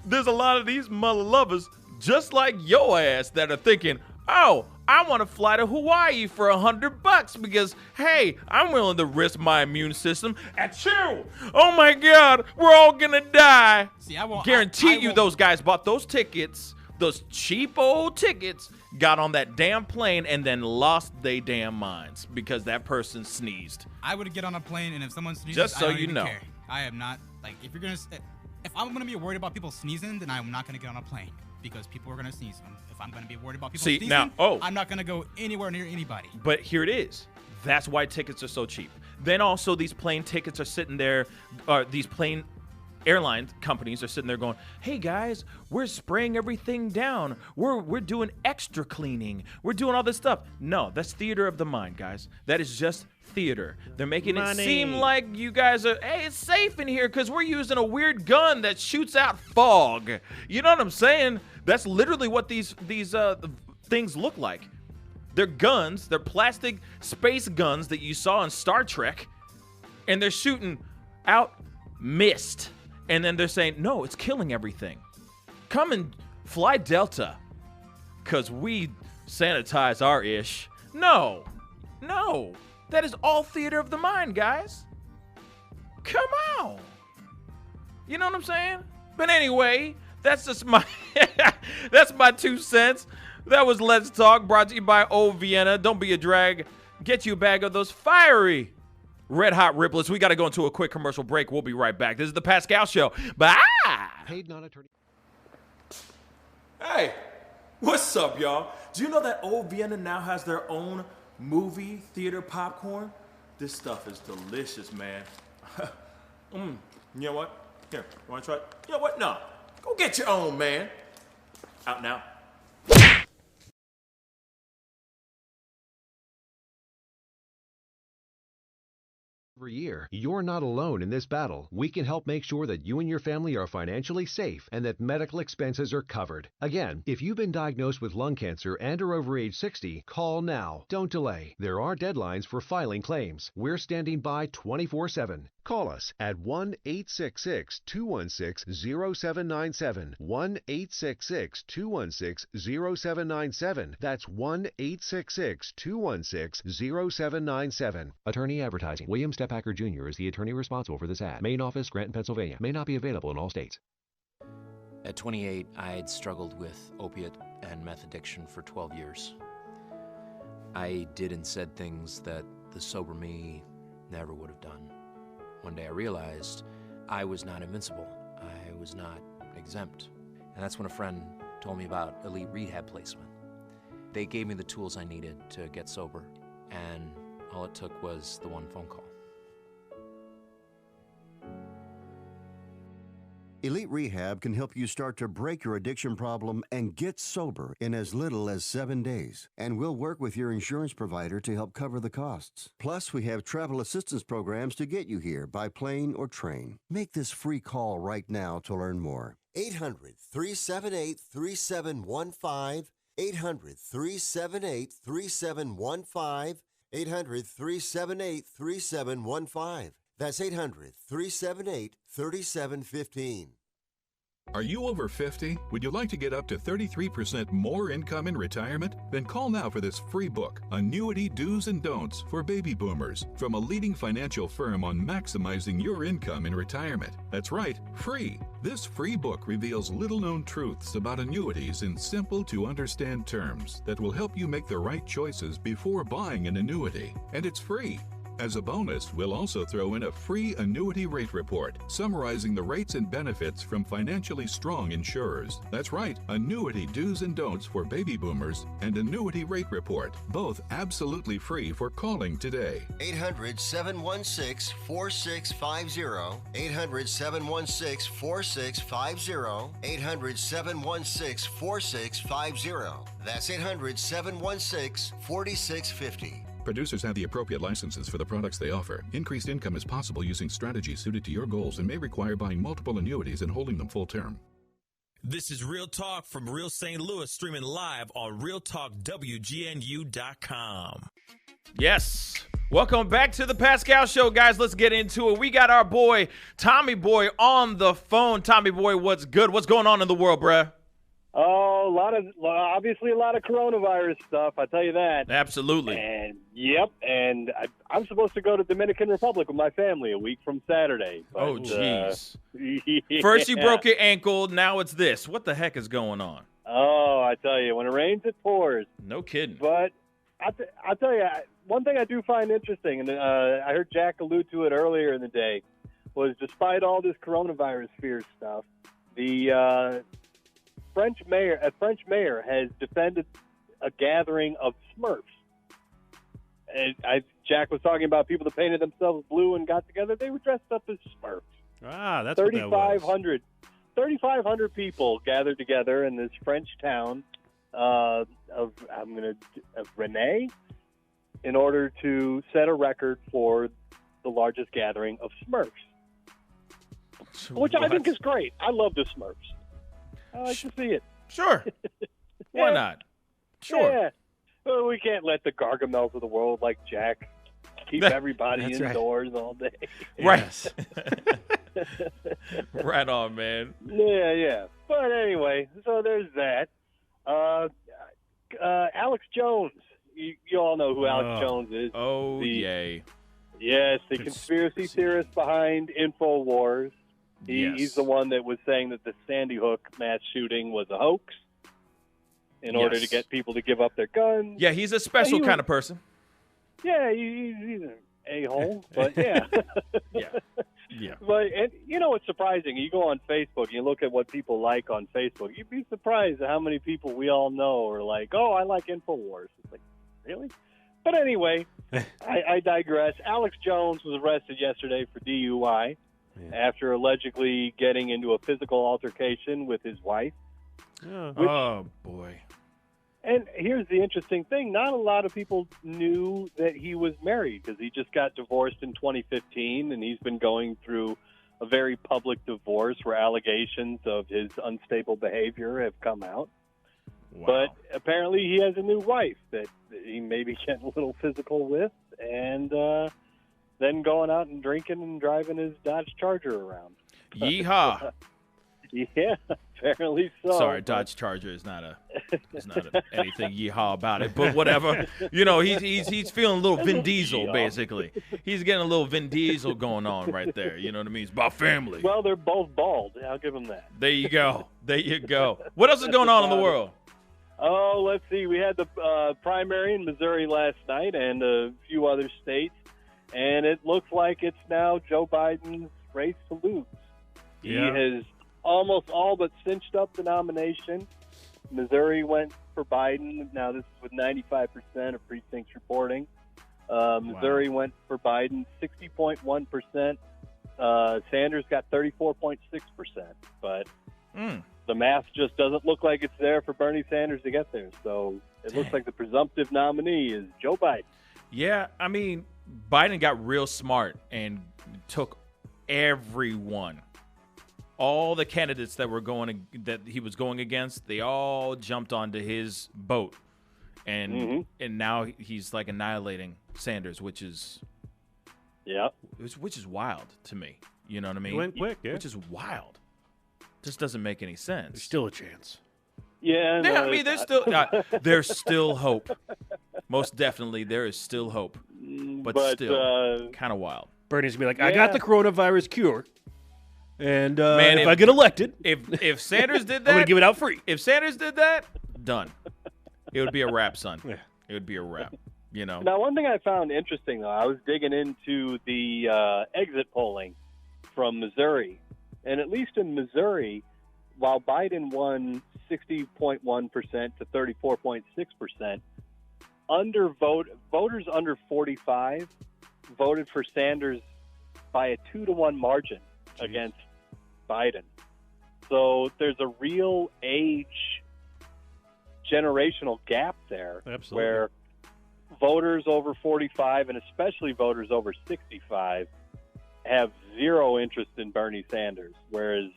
There's a lot of these mother lovers just like your ass that are thinking, oh, I want to fly to Hawaii for $100 because, hey, I'm willing to risk my immune system. Achoo! Oh my God, we're all gonna die. See, I won't guarantee you, those guys bought those tickets, those cheap old tickets, got on that damn plane, and then lost their damn minds because that person sneezed. I would get on a plane, and if someone sneezes, just so I don't you even know, care. I am not if I'm gonna be worried about people sneezing, then I'm not gonna get on a plane. Because people are going to sneeze. If I'm going to be worried about people sneezing, I'm not going to go anywhere near anybody. But here it is. That's why tickets are so cheap. Then also these plane tickets are sitting there, these plane airline companies are sitting there going, hey guys, we're spraying everything down. We're doing extra cleaning. We're doing all this stuff. No, that's theater of the mind, guys. That is just theater. They're making it seem like you guys are, hey, it's safe in here because we're using a weird gun that shoots out fog. You know what I'm saying? That's literally what these things look like. They're guns. They're plastic space guns that you saw in Star Trek, and they're shooting out mist. And then they're saying, no, it's killing everything. Come and fly Delta, because we sanitize our ish. No. That is all theater of the mind, guys. Come on. You know what I'm saying? But anyway, that's just that's my 2 cents. That was Let's Talk, brought to you by Old Vienna. Don't be a drag. Get you a bag of those fiery red hot riblets. We got to go into a quick commercial break. We'll be right back. This is the Pascal Show. Bye. Paid non-attorney. Hey, What's up, y'all? Do you know that Old Vienna now has their own movie theater popcorn? This stuff is delicious, man. You know what? Here, you wanna try it? You know what? No. Go get your own, man. Out now. Every year, you're not alone in this battle. We can help make sure that you and your family are financially safe and that medical expenses are covered. Again, if you've been diagnosed with lung cancer and are over age 60, call now. Don't delay. There are deadlines for filing claims. We're standing by 24/7. Call us at 1-866-216-0797. 1-866-216-0797. That's 1-866-216-0797. Attorney Advertising. William Stephacker Jr. is the attorney responsible for this ad. Main office, Scranton, Pennsylvania. May not be available in all states. At 28, I had struggled with opiate and meth addiction for 12 years. I did and said things that the sober me never would have done. One day I realized I was not invincible. I was not exempt. And that's when a friend told me about elite rehab placement. They gave me the tools I needed to get sober, and all it took was the one phone call. Elite Rehab can help you start to break your addiction problem and get sober in as little as 7 days. And we'll work with your insurance provider to help cover the costs. Plus, we have travel assistance programs to get you here by plane or train. Make this free call right now to learn more. 800-378-3715. 800-378-3715. 800-378-3715. That's 800-378-3715. Are you over 50? Would you like to get up to 33% more income in retirement? Then call now for this free book, Annuity Do's and Don'ts for Baby Boomers, from a leading financial firm on maximizing your income in retirement. That's right, free. This free book reveals little-known truths about annuities in simple-to-understand terms that will help you make the right choices before buying an annuity. And it's free. As a bonus, we'll also throw in a free annuity rate report summarizing the rates and benefits from financially strong insurers. That's right, Annuity Do's and Don'ts for Baby Boomers and Annuity Rate Report, both absolutely free for calling today. 800-716-4650. 800-716-4650. 800-716-4650. That's 800-716-4650. Producers have the appropriate licenses for the products they offer. Increased income is possible using strategies suited to your goals and may require buying multiple annuities and holding them full term. This is Real Talk from Real St. Louis, streaming live on RealTalkWGNU.com. Yes. Welcome back to the Pascal Show, guys. Let's get into it. We got our boy, Tommy Boy, on the phone. Tommy Boy, what's good? What's going on in the world, bruh? Oh, obviously a lot of coronavirus stuff. I tell you that. Absolutely. And I'm supposed to go to Dominican Republic with my family a week from Saturday. But, oh, jeez. Yeah. First you broke your ankle, now it's this. What the heck is going on? Oh, I tell you, when it rains, it pours. No kidding. But I'll tell you, one thing I do find interesting, and I heard Jack allude to it earlier in the day, was despite all this coronavirus fear stuff, the French mayor has defended a gathering of Smurfs. And Jack was talking about people that painted themselves blue and got together. They were dressed up as Smurfs. Ah, that's 3,500. 3,500 people gathered together in this French town of Rennes in order to set a record for the largest gathering of Smurfs, which I think is great. I love the Smurfs. I like to see it. Sure. Why not? Sure. Yeah. Well, we can't let the Gargamels of the world like Jack keep everybody indoors all day. Right. Right on, man. Yeah. But anyway, so there's that. Alex Jones. You all know who Alex Jones is. Oh, yay. Yes, the conspiracy theorist behind InfoWars. He's the one that was saying that the Sandy Hook mass shooting was a hoax in order to get people to give up their guns. Yeah, he's a special kind of person. Yeah, he's an a-hole, but yeah. Yeah. But and you know, it's surprising. You go on Facebook, you look at what people like on Facebook. You'd be surprised at how many people we all know are like, "Oh, I like Infowars." It's like, really? But anyway, I digress. Alex Jones was arrested yesterday for DUI after allegedly getting into a physical altercation with his wife. Oh, boy. And here's the interesting thing. Not a lot of people knew that he was married because he just got divorced in 2015, and he's been going through a very public divorce where allegations of his unstable behavior have come out. Wow. But apparently he has a new wife that he may be getting a little physical with, and then going out and drinking and driving his Dodge Charger around. Yeehaw. Yeah, apparently so. Sorry, Dodge Charger is not anything yeehaw about it, but whatever. You know, he's feeling a little Vin Diesel, basically. He's getting a little Vin Diesel going on right there. You know what I mean? It's about family. Well, they're both bald. I'll give them that. There you go. There you go. What else is going on in the world? Oh, let's see. We had the primary in Missouri last night and a few other states, and it looks like it's now Joe Biden's race to lose. Yeah. He has almost all but cinched up the nomination. Missouri went for Biden. Now this is with 95% of precincts reporting. Missouri went for Biden 60.1%. Sanders got 34.6%. But the math just doesn't look like it's there for Bernie Sanders to get there. So it looks like the presumptive nominee is Joe Biden. Yeah, I mean, Biden got real smart and took everyone. All the candidates that he was going against, they all jumped onto his boat, and now he's like annihilating Sanders, which is wild to me. You know what I mean? It went quick, yeah. Which is wild. Just doesn't make any sense. There's still a chance. Yeah, I mean, there's still hope. Most definitely, there is still hope, but still kind of wild. Bernie's gonna be like, I got the coronavirus cure. And Man, if I get elected, if Sanders did that, I'm gonna give it out free. If Sanders did that, done. It would be a wrap, son. Yeah. It would be a wrap. You know. Now, one thing I found interesting though, I was digging into the exit polling from Missouri, and at least in Missouri, while Biden won 60.1% to 34.6%, voters under 45 voted for Sanders by a 2-to-1 margin against Biden. So there's a real age generational gap there. Absolutely. Where voters over 45 and especially voters over 65 have zero interest in Bernie Sanders, whereas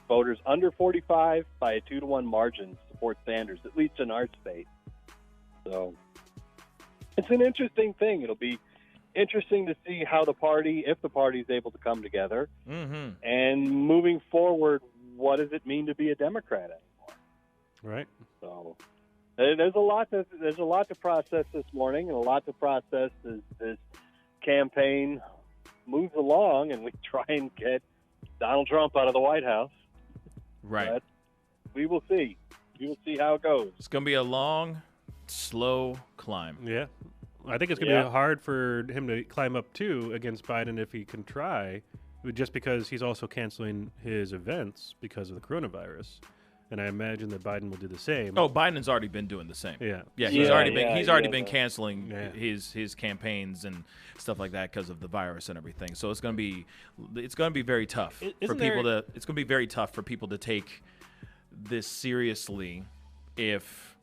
voters under 45 by a 2-to-1 margin support Sanders, at least in our state. So it's an interesting thing. It'll be interesting to see how if the party is able to come together, and moving forward, what does it mean to be a Democrat anymore? Right. So there's a lot to process this morning, and a lot to process as this campaign moves along, and we try and get Donald Trump out of the White House. Right. But we will see. We will see how it goes. It's gonna be a long, slow climb. Yeah. I think it's going to be hard for him to climb up, too, against Biden if he can try, just because he's also canceling his events because of the coronavirus. And I imagine that Biden will do the same. Oh, Biden's already been doing the same. Yeah. Yeah, he's already been canceling his campaigns and stuff like that because of the virus and everything. So it's going to be very tough for people to take this seriously if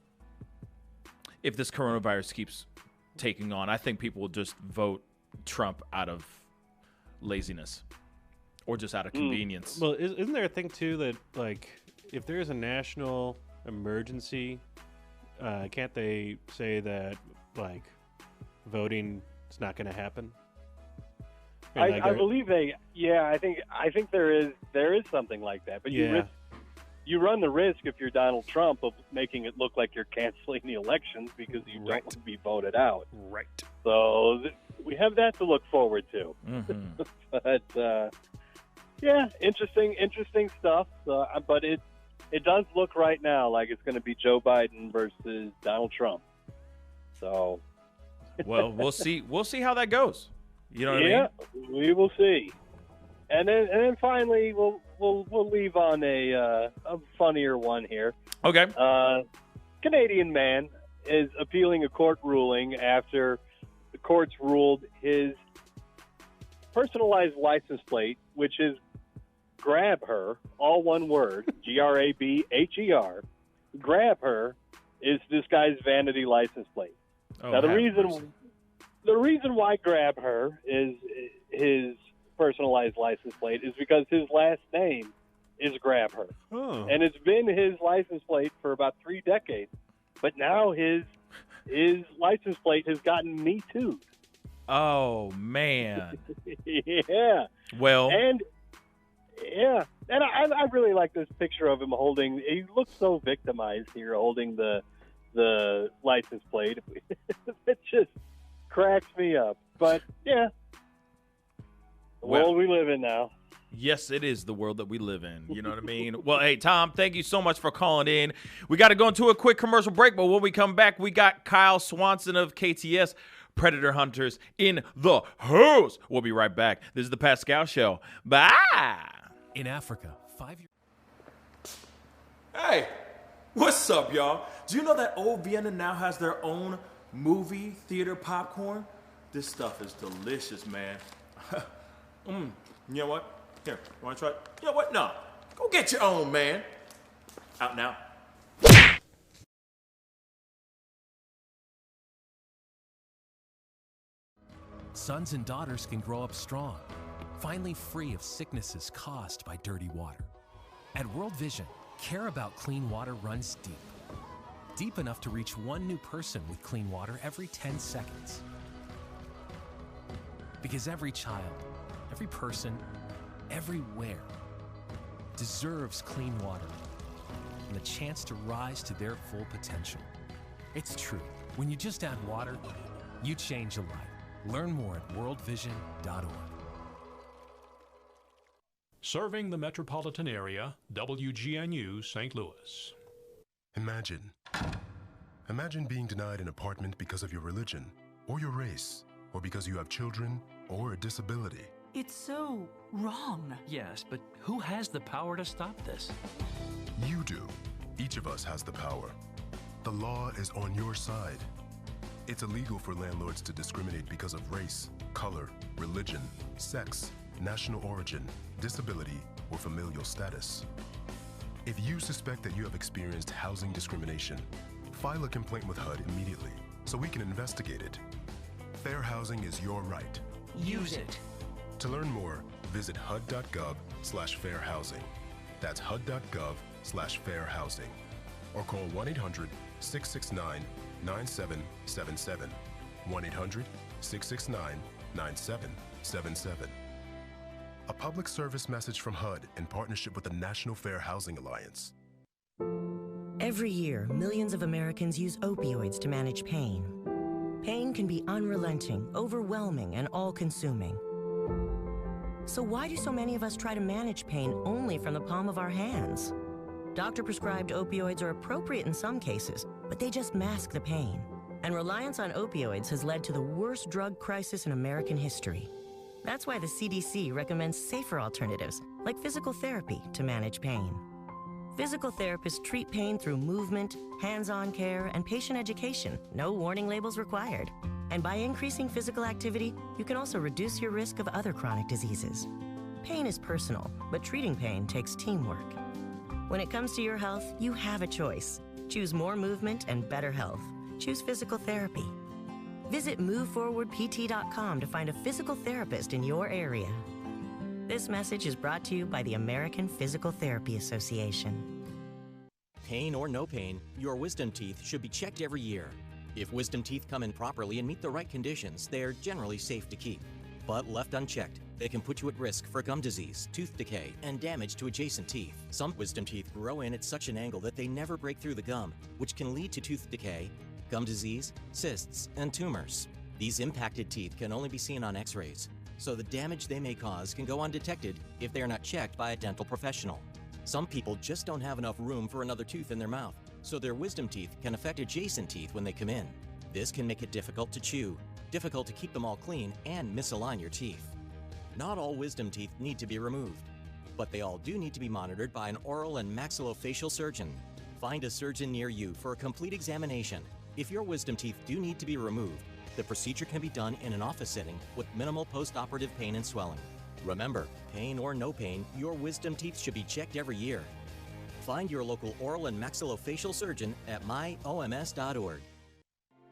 this coronavirus keeps taking on. I think people will just vote Trump out of laziness or just out of convenience. Well, isn't there a thing too that like if there is a national emergency, can't they say that like voting is not going to happen? I believe I think there is something like that, but you run the risk if you're Donald Trump of making it look like you're canceling the elections because you don't want to be voted out. Right. So we have that to look forward to. But interesting stuff. But it does look right now like it's going to be Joe Biden versus Donald Trump. So, well, we'll see. We'll see how that goes. You know what I mean? Yeah, we will see. And then finally, we'll leave on a funnier one here. Okay. Canadian man is appealing a court ruling after the courts ruled his personalized license plate, which is grab her, all one word, Grabher, grab her, is this guy's vanity license plate. Oh, Now the reason why grab her is his personalized license plate is because his last name is Grabher. Oh. And it's been his license plate for about 3 decades. But now his license plate has gotten Me Too'd. Oh, man. Yeah. Well. And I really like this picture of him holding, he looks so victimized here holding the license plate. It just cracks me up. But yeah. The world we live in now. Yes, it is the world that we live in. You know what I mean? Well, hey, Tom, thank you so much for calling in. We got to go into a quick commercial break, but when we come back, we got Kyle Swanson of KTS, Predator Hunters in the house. We'll be right back. This is the Pascal Show. Bye. In Africa, 5 years. Hey, what's up, y'all? Do you know that Old Vienna now has their own movie theater popcorn? This stuff is delicious, man. You know what? Here, you want to try it? You know what? No. Go get your own, man. Out now. Sons and daughters can grow up strong, finally free of sicknesses caused by dirty water. At World Vision, care about clean water runs deep. Deep enough to reach one new person with clean water every 10 seconds. Because every child, every person, everywhere deserves clean water and the chance to rise to their full potential. It's true. When you just add water, you change a life. Learn more at worldvision.org. Serving the metropolitan area, WGNU St. Louis. Imagine being denied an apartment because of your religion, or your race, or because you have children, or a disability. It's so wrong. Yes, but who has the power to stop this? You do. Each of us has the power. The law is on your side. It's illegal for landlords to discriminate because of race, color, religion, sex, national origin, disability, or familial status. If you suspect that you have experienced housing discrimination, file a complaint with HUD immediately so we can investigate it. Fair housing is your right. Use it. To learn more, visit hud.gov/fairhousing. That's hud.gov/fairhousing. Or call 1-800-669-9777. 1-800-669-9777. A public service message from HUD in partnership with the National Fair Housing Alliance. Every year, millions of Americans use opioids to manage pain. Pain can be unrelenting, overwhelming, and all-consuming. So why do so many of us try to manage pain only from the palm of our hands? Doctor-prescribed opioids are appropriate in some cases, but they just mask the pain. And reliance on opioids has led to the worst drug crisis in American history. That's why the CDC recommends safer alternatives, like physical therapy, to manage pain. Physical therapists treat pain through movement, hands-on care, and patient education. No warning labels required. And by increasing physical activity, you can also reduce your risk of other chronic diseases. Pain is personal, but treating pain takes teamwork. When it comes to your health, you have a choice. Choose more movement and better health. Choose physical therapy. Visit moveforwardpt.com to find a physical therapist in your area. This message is brought to you by the American Physical Therapy Association. Pain or no pain, your wisdom teeth should be checked every year. If wisdom teeth come in properly and meet the right conditions, they are generally safe to keep. But left unchecked, they can put you at risk for gum disease, tooth decay, and damage to adjacent teeth. Some wisdom teeth grow in at such an angle that they never break through the gum, which can lead to tooth decay, gum disease, cysts, and tumors. These impacted teeth can only be seen on x-rays, so the damage they may cause can go undetected if they are not checked by a dental professional. Some people just don't have enough room for another tooth in their mouth, so their wisdom teeth can affect adjacent teeth when they come in. This can make it difficult to chew, difficult to keep them all clean, and misalign your teeth. Not all wisdom teeth need to be removed, but they all do need to be monitored by an oral and maxillofacial surgeon. Find a surgeon near you for a complete examination. If your wisdom teeth do need to be removed, the procedure can be done in an office setting with minimal post-operative pain and swelling. Remember, pain or no pain, your wisdom teeth should be checked every year. Find your local oral and maxillofacial surgeon at myoms.org.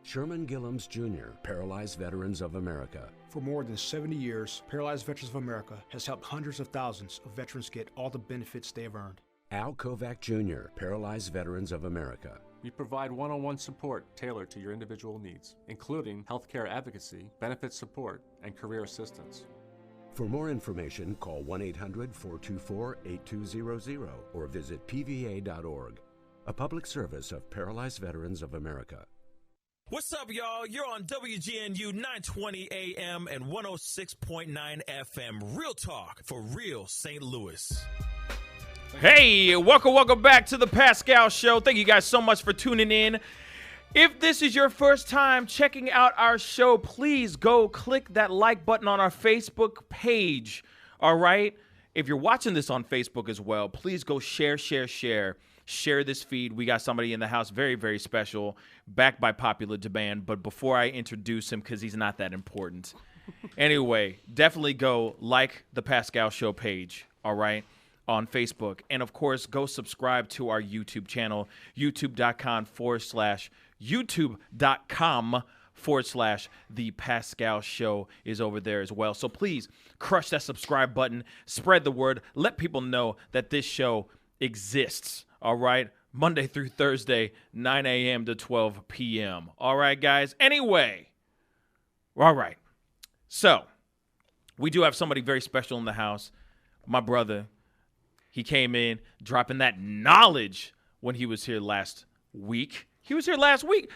Sherman Gillums Jr., Paralyzed Veterans of America. For more than 70 years, Paralyzed Veterans of America has helped hundreds of thousands of veterans get all the benefits they have earned. Al Kovac Jr., Paralyzed Veterans of America. We provide one-on-one support tailored to your individual needs, including healthcare advocacy, benefit support, and career assistance. For more information, call 1-800-424-8200 or visit pva.org. A public service of Paralyzed Veterans of America. What's up, y'all? You're on WGNU 920 AM and 106.9 FM. Real talk for real St. Louis. Hey, welcome back to the Pascal Show. Thank you guys so much for tuning in. If this is your first time checking out our show, please go click that like button on our Facebook page, all right? If you're watching this on Facebook as well, please go share this feed. We got somebody in the house, very, very special, backed by popular demand. But before I introduce him, because he's not that important. Anyway, definitely go like the Pascal Show page, all right, on Facebook. And, of course, go subscribe to our YouTube channel, youtube.com/The Pascal Show is over there as well. So please crush that subscribe button, spread the word, let people know that this show exists. All right, Monday through Thursday, 9 a.m. to 12 p.m. All right, guys. Anyway, all right. So we do have somebody very special in the house. My brother, he came in dropping that knowledge when he was here last week. He was here last week.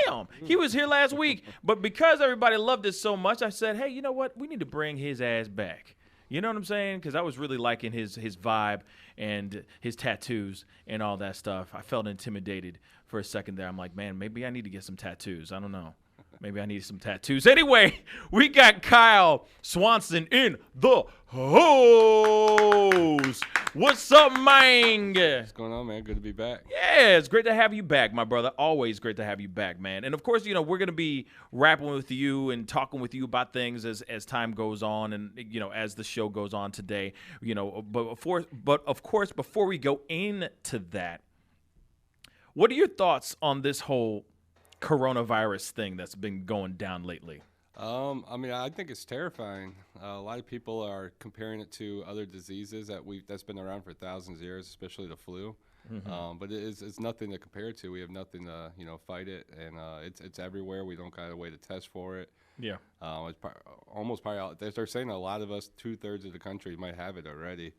Damn, he was here last week. But because everybody loved it so much, I said, hey, you know what? We need to bring his ass back. You know what I'm saying? Because I was really liking his vibe and his tattoos and all that stuff. I felt intimidated for a second there. I'm like, man, maybe I need to get some tattoos. I don't know. Maybe I need some tattoos. Anyway, we got Kyle Swanson in the house. What's up, man? What's going on, man? Good to be back. Yeah, it's great to have you back, my brother. Always great to have you back, man. And, of course, you know, we're going to be rapping with you and talking with you about things as time goes on and, you know, as the show goes on today. You know, but of course, before we go into that, what are your thoughts on this whole coronavirus thing that's been going down lately? I mean, I think it's terrifying. A lot of people are comparing it to other diseases that's been around for thousands of years, especially the flu. Mm-hmm. But it's nothing to compare it to. We have nothing to fight it, and it's everywhere. We don't got a way to test for it. Yeah. It's almost probably they're saying a lot of us, 2/3 of the country might have it already,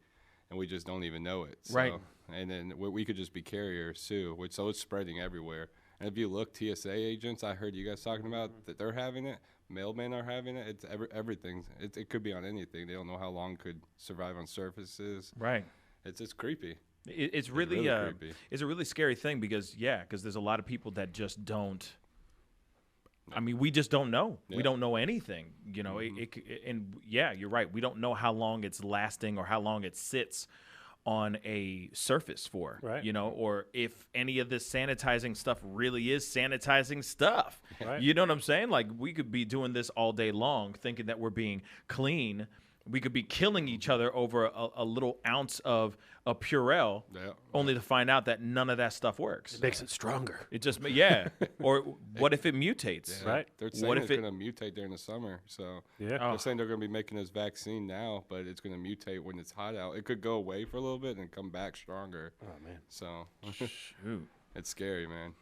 and we just don't even know it. So, right. And then we could just be carriers too, so it's spreading everywhere. And if you look, TSA agents, I heard you guys talking about that they're having it. Mailmen are having it. It's everything. It could be on anything. They don't know how long it could survive on surfaces. Right. It's creepy. It's really creepy. It's a really scary thing because there's a lot of people that just don't. I mean, we just don't know. Yeah. We don't know anything. You know, you're right. We don't know how long it's lasting or how long it sits on a surface for, right. You know, or if any of this sanitizing stuff really is sanitizing stuff. Right. You know what I'm saying? Like, we could be doing this all day long thinking that we're being clean. We could be killing each other over a little ounce of a Purell, only to find out that none of that stuff works. It makes it stronger. It just, Or what if it mutates? Yeah. Right. They're saying it's going to mutate during the summer. So they're saying they're going to be making this vaccine now, but it's going to mutate when it's hot out. It could go away for a little bit and come back stronger. Oh, man. So shoot. It's scary, man.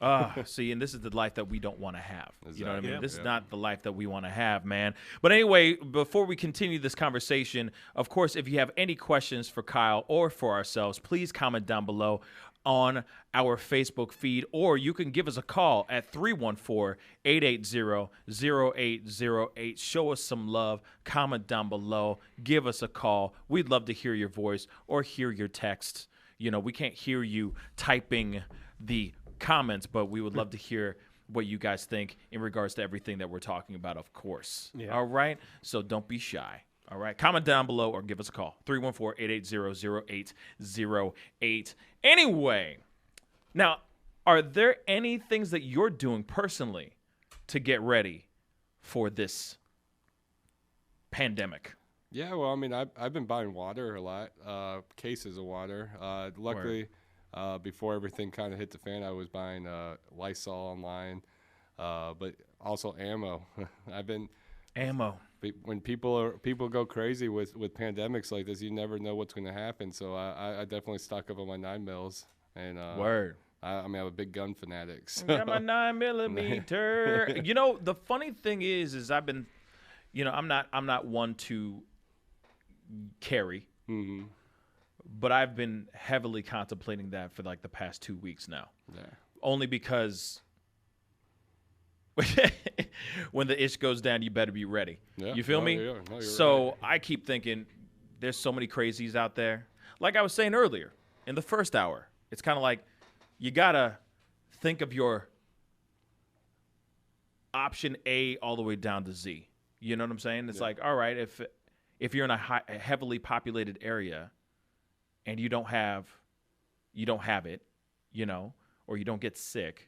See, and this is the life that we don't want to have. Exactly. You know what I mean? Yep. This is not the life that we want to have, man. But anyway, before we continue this conversation, of course, if you have any questions for Kyle or for ourselves, please comment down below on our Facebook feed, or you can give us a call at 314-880-0808. Show us some love. Comment down below. Give us a call. We'd love to hear your voice or hear your text. You know, we can't hear you typing the comments, but we would love to hear what you guys think in regards to everything that we're talking about, of course. Yeah. All right? So don't be shy. All right. Comment down below or give us a call. 314-880-0808. Anyway, now, are there any things that you're doing personally to get ready for this pandemic? Yeah, well, I mean, I've been buying water a lot, cases of water. Luckily, before everything kind of hit the fan, I was buying Lysol online, but also ammo. Ammo. When people go crazy with pandemics like this, you never know what's going to happen. So I definitely stock up on my 9mm. And Word. I mean, I'm a big gun fanatic. So. Got my 9mm. You know, the funny thing is I've been, you know, I'm not one to carry, but I've been heavily contemplating that for like the past 2 weeks now. Yeah. Only because when the ish goes down, you better be ready. Yeah. You feel me? Yeah. No, so right. I keep thinking there's so many crazies out there. Like I was saying earlier in the first hour, it's kind of like you got to think of your option A all the way down to Z. You know what I'm saying? It's like, all right, if you're in a heavily populated area and you don't have it, you know, or you don't get sick,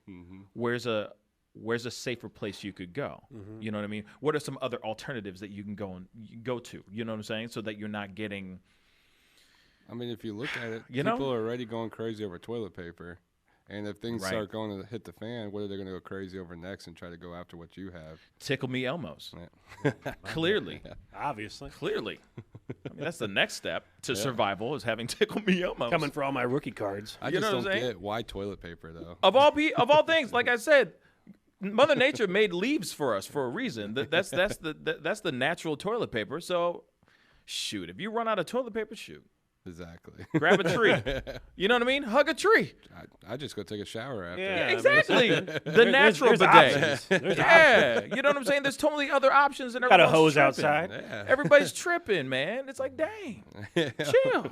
where's a safer place you could go? You know what I mean? What are some other alternatives that you can go to? You know what I'm saying? So that you're not getting. I mean, if you look at it, you people know? are already going crazy over toilet paper. And if things start going to hit the fan, what are they going to go crazy over next and try to go after what you have? Tickle me Elmos. Yeah. Clearly. Obviously. Clearly. I mean, that's the next step to survival is having Tickle me Elmos. Coming for all my rookie cards. I just don't get why toilet paper, though. Of all things, like I said, Mother Nature made leaves for us for a reason. That's the natural toilet paper. So, shoot, if you run out of toilet paper, shoot. Exactly. Grab a tree. You know what I mean? Hug a tree. I just go take a shower after. Yeah, exactly. The natural bidet. Yeah. You know what I'm saying? There's totally other options. And got a hose tripping. outside. Yeah. Everybody's tripping, man. It's like, dang. Chill.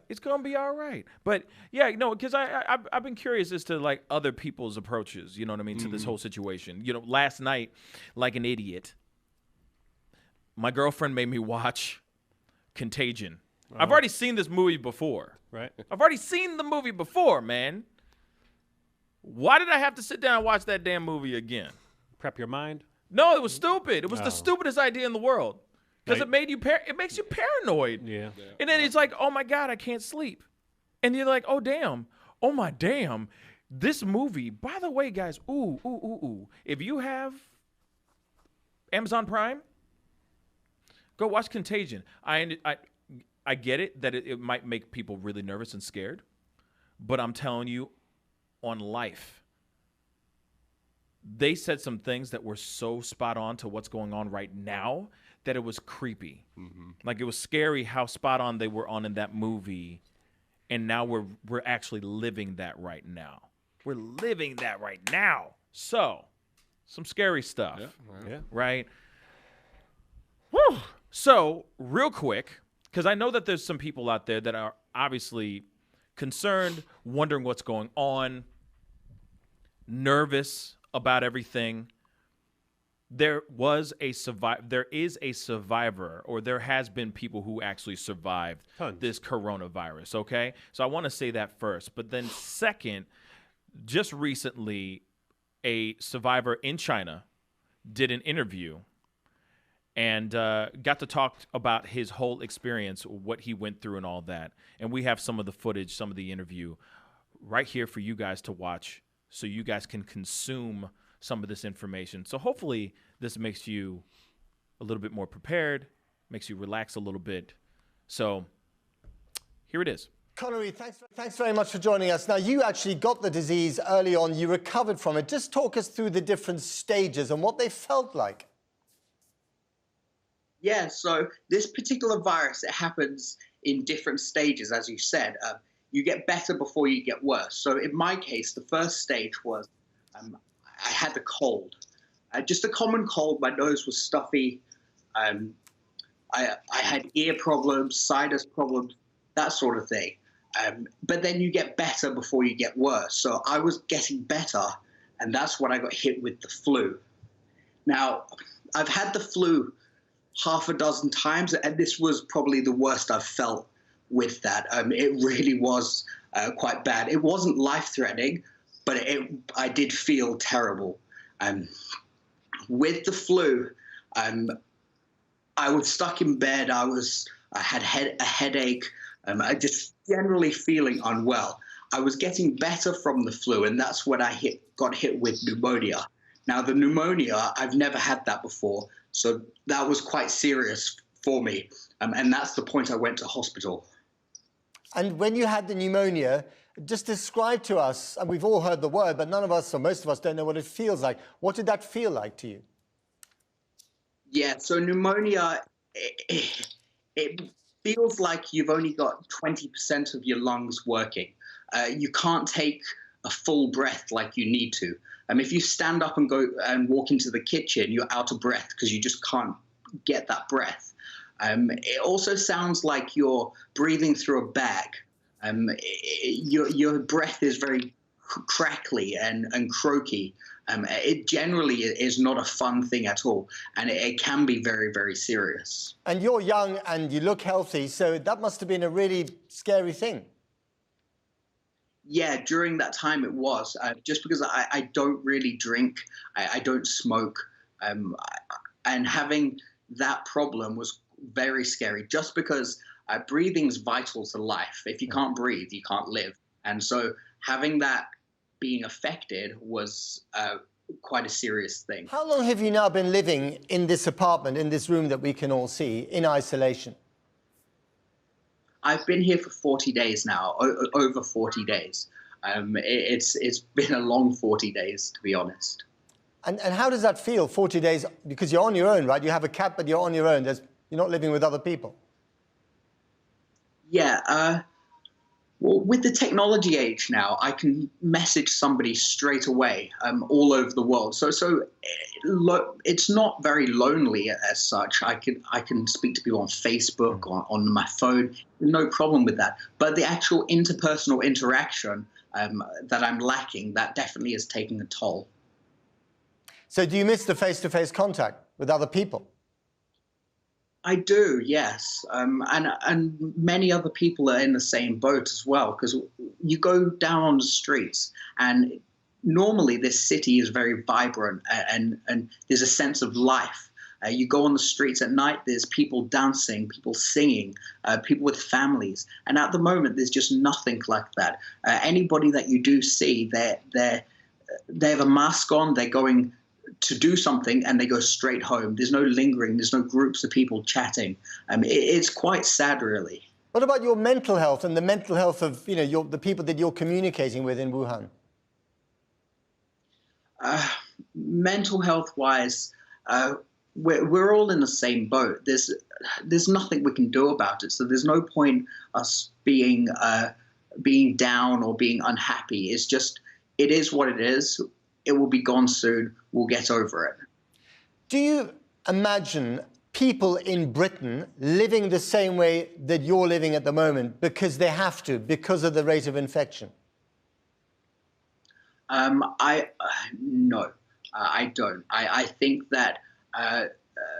It's going to be all right. But, yeah, no, because I've been curious as to, like, other people's approaches, you know what I mean, to this whole situation. You know, last night, like an idiot, my girlfriend made me watch Contagion. I've already seen this movie before. Right. I've already seen the movie before, man. Why did I have to sit down and watch that damn movie again? Prep your mind? No, it was stupid. It was the stupidest idea in the world. Because it makes you paranoid. Yeah. And then it's like, oh my God, I can't sleep. And you're like, oh damn. Oh my damn. This movie, by the way, guys, ooh. If you have Amazon Prime, go watch Contagion. I get it that it might make people really nervous and scared, but I'm telling you, on life, they said some things that were so spot on to what's going on right now that it was creepy. Like it was scary how spot on they were on in that movie, and now we're actually living that right now. We're living that right now. So, some scary stuff. Yeah. Right? Woo! So, real quick, because I know that there's some people out there that are obviously concerned, wondering what's going on, nervous about everything. There is a survivor, or there has been people who actually survived this coronavirus, okay? So I want to say that first. But then second, just recently, a survivor in China did an interview and got to talk about his whole experience, what he went through and all that. And we have some of the footage, some of the interview right here for you guys to watch so you guys can consume some of this information. So hopefully this makes you a little bit more prepared, makes you relax a little bit. So here it is. Connery, thanks very much for joining us. Now, you actually got the disease early on. You recovered from it. Just talk us through the different stages and what they felt like. Yeah, so this particular virus, it happens in different stages, as you said. You get better before you get worse. So in my case, the first stage was I had a cold. Just a common cold. My nose was stuffy. I had ear problems, sinus problems, that sort of thing. But then you get better before you get worse. So I was getting better, and that's when I got hit with the flu. Now, I've had the flu half a dozen times, and this was probably the worst I've felt with that. It really was quite bad. It wasn't life-threatening, but I did feel terrible. With the flu, I was stuck in bed. I had a headache. I just generally feeling unwell. I was getting better from the flu, and that's when I got hit with pneumonia. Now, the pneumonia, I've never had that before, so that was quite serious for me, and that's the point I went to hospital. And when you had the pneumonia, just describe to us, and we've all heard the word, but none of us, or most of us, don't know what it feels like. What did that feel like to you? Yeah, so pneumonia, it feels like you've only got 20% of your lungs working. You can't take a full breath like you need to. If you stand up and go and walk into the kitchen, you're out of breath because you just can't get that breath. It also sounds like you're breathing through a bag. Your breath is very crackly and croaky. It generally is not a fun thing at all, and it can be very, very serious. And you're young and you look healthy, so that must have been a really scary thing. Yeah, during that time it was. Just because I don't really drink, I don't smoke, and having that problem was very scary, just because breathing is vital to life. If you can't breathe, you can't live. And so having that being affected was quite a serious thing. How long have you now been living in this apartment, in this room that we can all see, in isolation? I've been here for 40 days now, over 40 days. It's been a long 40 days, to be honest. And how does that feel, 40 days? Because you're on your own, right? You have a cat, but you're on your own. You're not living with other people. Yeah. Well, with the technology age now, I can message somebody straight away all over the world. So it's not very lonely as such. I can speak to people on Facebook, on my phone, no problem with that. But the actual interpersonal interaction that I'm lacking, that definitely is taking a toll. So do you miss the face-to-face contact with other people? I do, yes. And many other people are in the same boat as well, because you go down on the streets and normally this city is very vibrant and there's a sense of life. You go on the streets at night, there's people dancing, people singing, people with families. And at the moment, there's just nothing like that. Anybody that you do see, they have a mask on, they're going to do something and they go straight home. There's no lingering, there's no groups of people chatting. It's quite sad, really. What about your mental health and the mental health of the people that you're communicating with in Wuhan? Mental health-wise, we're all in the same boat. There's nothing we can do about it. So there's no point us being down or being unhappy. It's just, it is what it is. It will be gone soon. We'll get over it. Do you imagine people in Britain living the same way that you're living at the moment because they have to, because of the rate of infection? No, I don't. I think that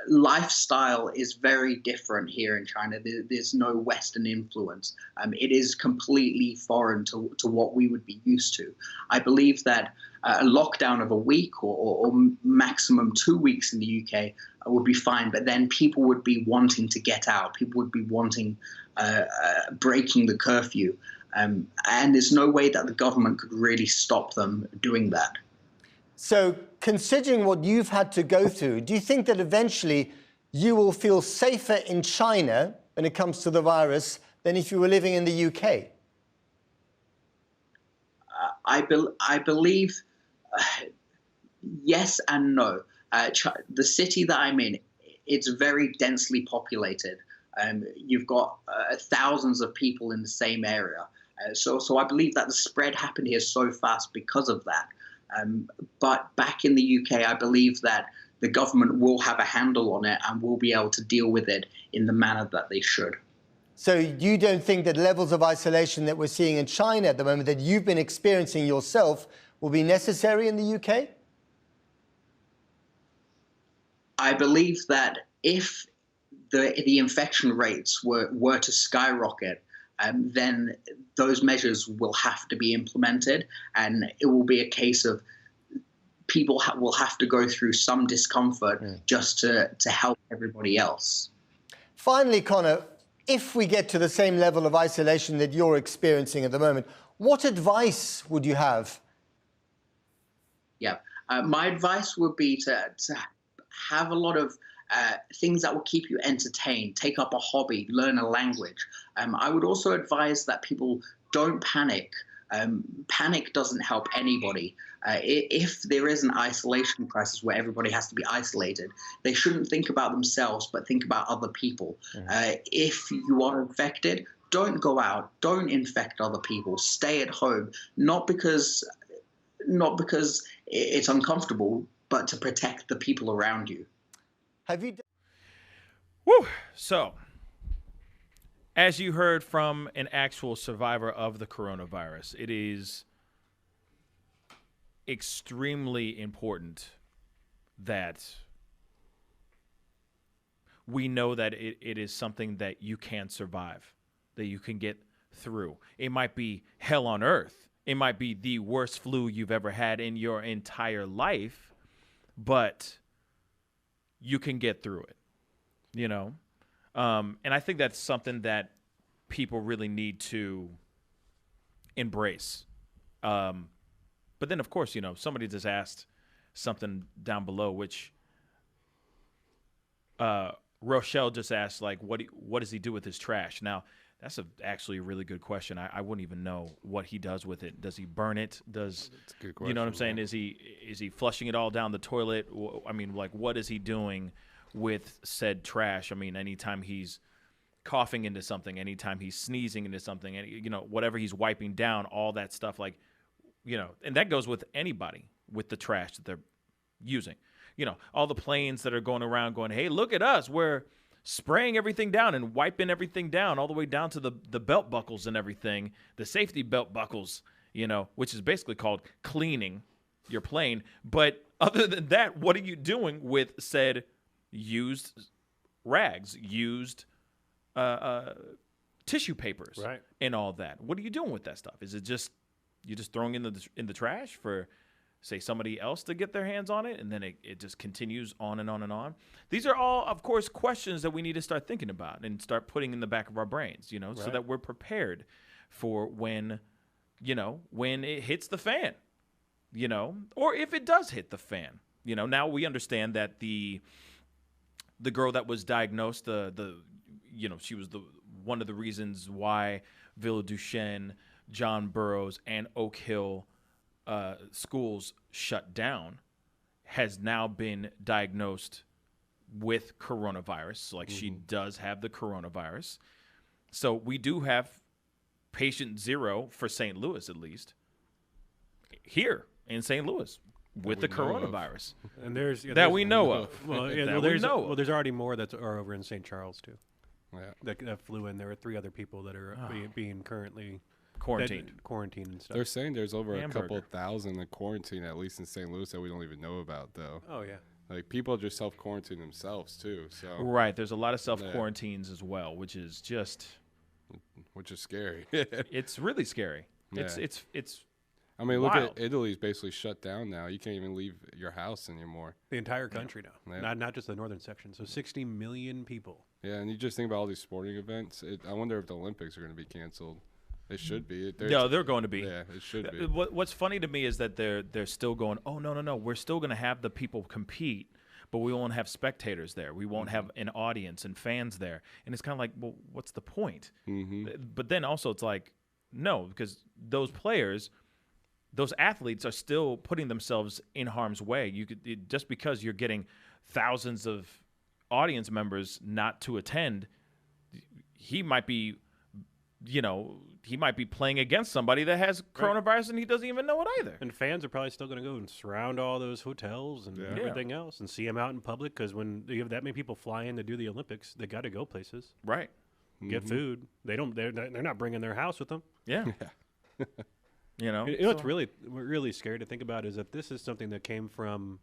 lifestyle is very different here in China. There's no Western influence. It is completely foreign to what we would be used to. I believe that a lockdown of a week or maximum 2 weeks in the UK would be fine, but then people would be wanting to get out. People would be wanting breaking the curfew. And there's no way that the government could really stop them doing that. So considering what you've had to go through, do you think that eventually you will feel safer in China when it comes to the virus than if you were living in the UK? I believe yes and no. The city that I'm in, it's very densely populated. You've got thousands of people in the same area. So I believe that the spread happened here so fast because of that. But back in the UK, I believe that the government will have a handle on it and will be able to deal with it in the manner that they should. So you don't think that levels of isolation that we're seeing in China at the moment, that you've been experiencing yourself, will be necessary in the UK? I believe that if the infection rates were to skyrocket, then those measures will have to be implemented, and it will be a case of people will have to go through some discomfort just to help everybody else. Finally, Connor, if we get to the same level of isolation that you're experiencing at the moment, what advice would you have? Yeah, my advice would be to have a lot of things that will keep you entertained, take up a hobby, learn a language. I would also advise that people don't panic. Panic doesn't help anybody. If there is an isolation crisis where everybody has to be isolated, they shouldn't think about themselves, but think about other people. If you are infected, don't go out, don't infect other people, stay at home, not because it's uncomfortable, but to protect the people around you. Have you? Woo! So, as you heard from an actual survivor of the coronavirus, it is extremely important that we know that it is something that you can survive, that you can get through. It might be hell on earth. It might be the worst flu you've ever had in your entire life, but you can get through it, you know? And I think that's something that people really need to embrace. But then, of course, you know, somebody just asked something down below, which Rochelle just asked, like, what does he do with his trash? Now, that's actually a really good question. I wouldn't even know what he does with it. Does he burn it? That's a good question, you know what I'm saying? Yeah. Is he flushing it all down the toilet? I mean, like, what is he doing with said trash? I mean, anytime he's coughing into something, anytime he's sneezing into something, you know, whatever he's wiping down, all that stuff, like, you know, and that goes with anybody with the trash that they're using. You know, all the planes that are going around going, hey, look at us, we're spraying everything down and wiping everything down all the way down to the belt buckles and everything, the safety belt buckles, you know, which is basically called cleaning your plane. But other than that, what are you doing with said used rags, used tissue papers, right, and all that? What are you doing with that stuff? Is it just you just throwing in the trash for, say, somebody else to get their hands on it, and then it just continues on and on and on? These are all, of course, questions that we need to start thinking about and start putting in the back of our brains, you know, so that we're prepared for when, you know, when it hits the fan, you know, or if it does hit the fan. You know, now we understand that the girl that was diagnosed, you know, she was one of the reasons why Villa Duchenne, John Burroughs, and Oak Hill schools shut down, has now been diagnosed with coronavirus. Like, she does have the coronavirus. So we do have patient zero for St. Louis, at least, here in St. Louis with the coronavirus. And there's we know of. Well, yeah, there's already more that are over in St. Charles too. Yeah. That flew in. There are 3 other people that are being currently quarantined and stuff. They're saying there's over a couple thousand in quarantine, at least in St. Louis, that we don't even know about, though. Oh, yeah. Like, people just self-quarantine themselves, too. So right. There's a lot of self-quarantines as well, which is scary. It's really scary. Yeah. It's I mean, wild. Look at Italy's basically shut down now. You can't even leave your house anymore. The entire country now, not just the northern section. So 60 million people. Yeah, and you just think about all these sporting events. I wonder if the Olympics are going to be canceled. They should be. No, they're going to be. Yeah, it should be. What's funny to me is that they're still going, oh, no. We're still going to have the people compete, but we won't have spectators there. We won't have an audience and fans there. And it's kind of like, well, what's the point? But then also it's like, no, because those players, those athletes are still putting themselves in harm's way. Just because you're getting thousands of audience members not to attend, he might be playing against somebody that has coronavirus and he doesn't even know it either. And fans are probably still going to go and surround all those hotels and everything else and see him out in public, because when you have that many people fly in to do the Olympics, they got to go places. Right. Get food. They're not bringing their house with them. Yeah. You know what's really scary to think about is that this is something that came from,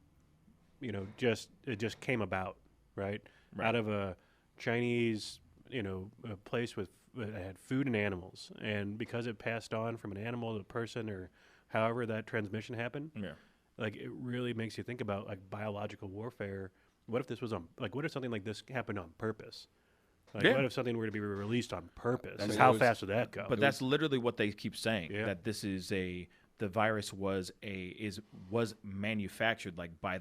it just came about, right? Out of a Chinese, a place that had food and animals, and because it passed on from an animal to a person, or however that transmission happened, like it really makes you think about like biological warfare. What if this was what if something like this happened on purpose? Like, what if something were to be released on purpose? How fast would that go? But that's literally what they keep saying, Yeah. that this is the virus was manufactured by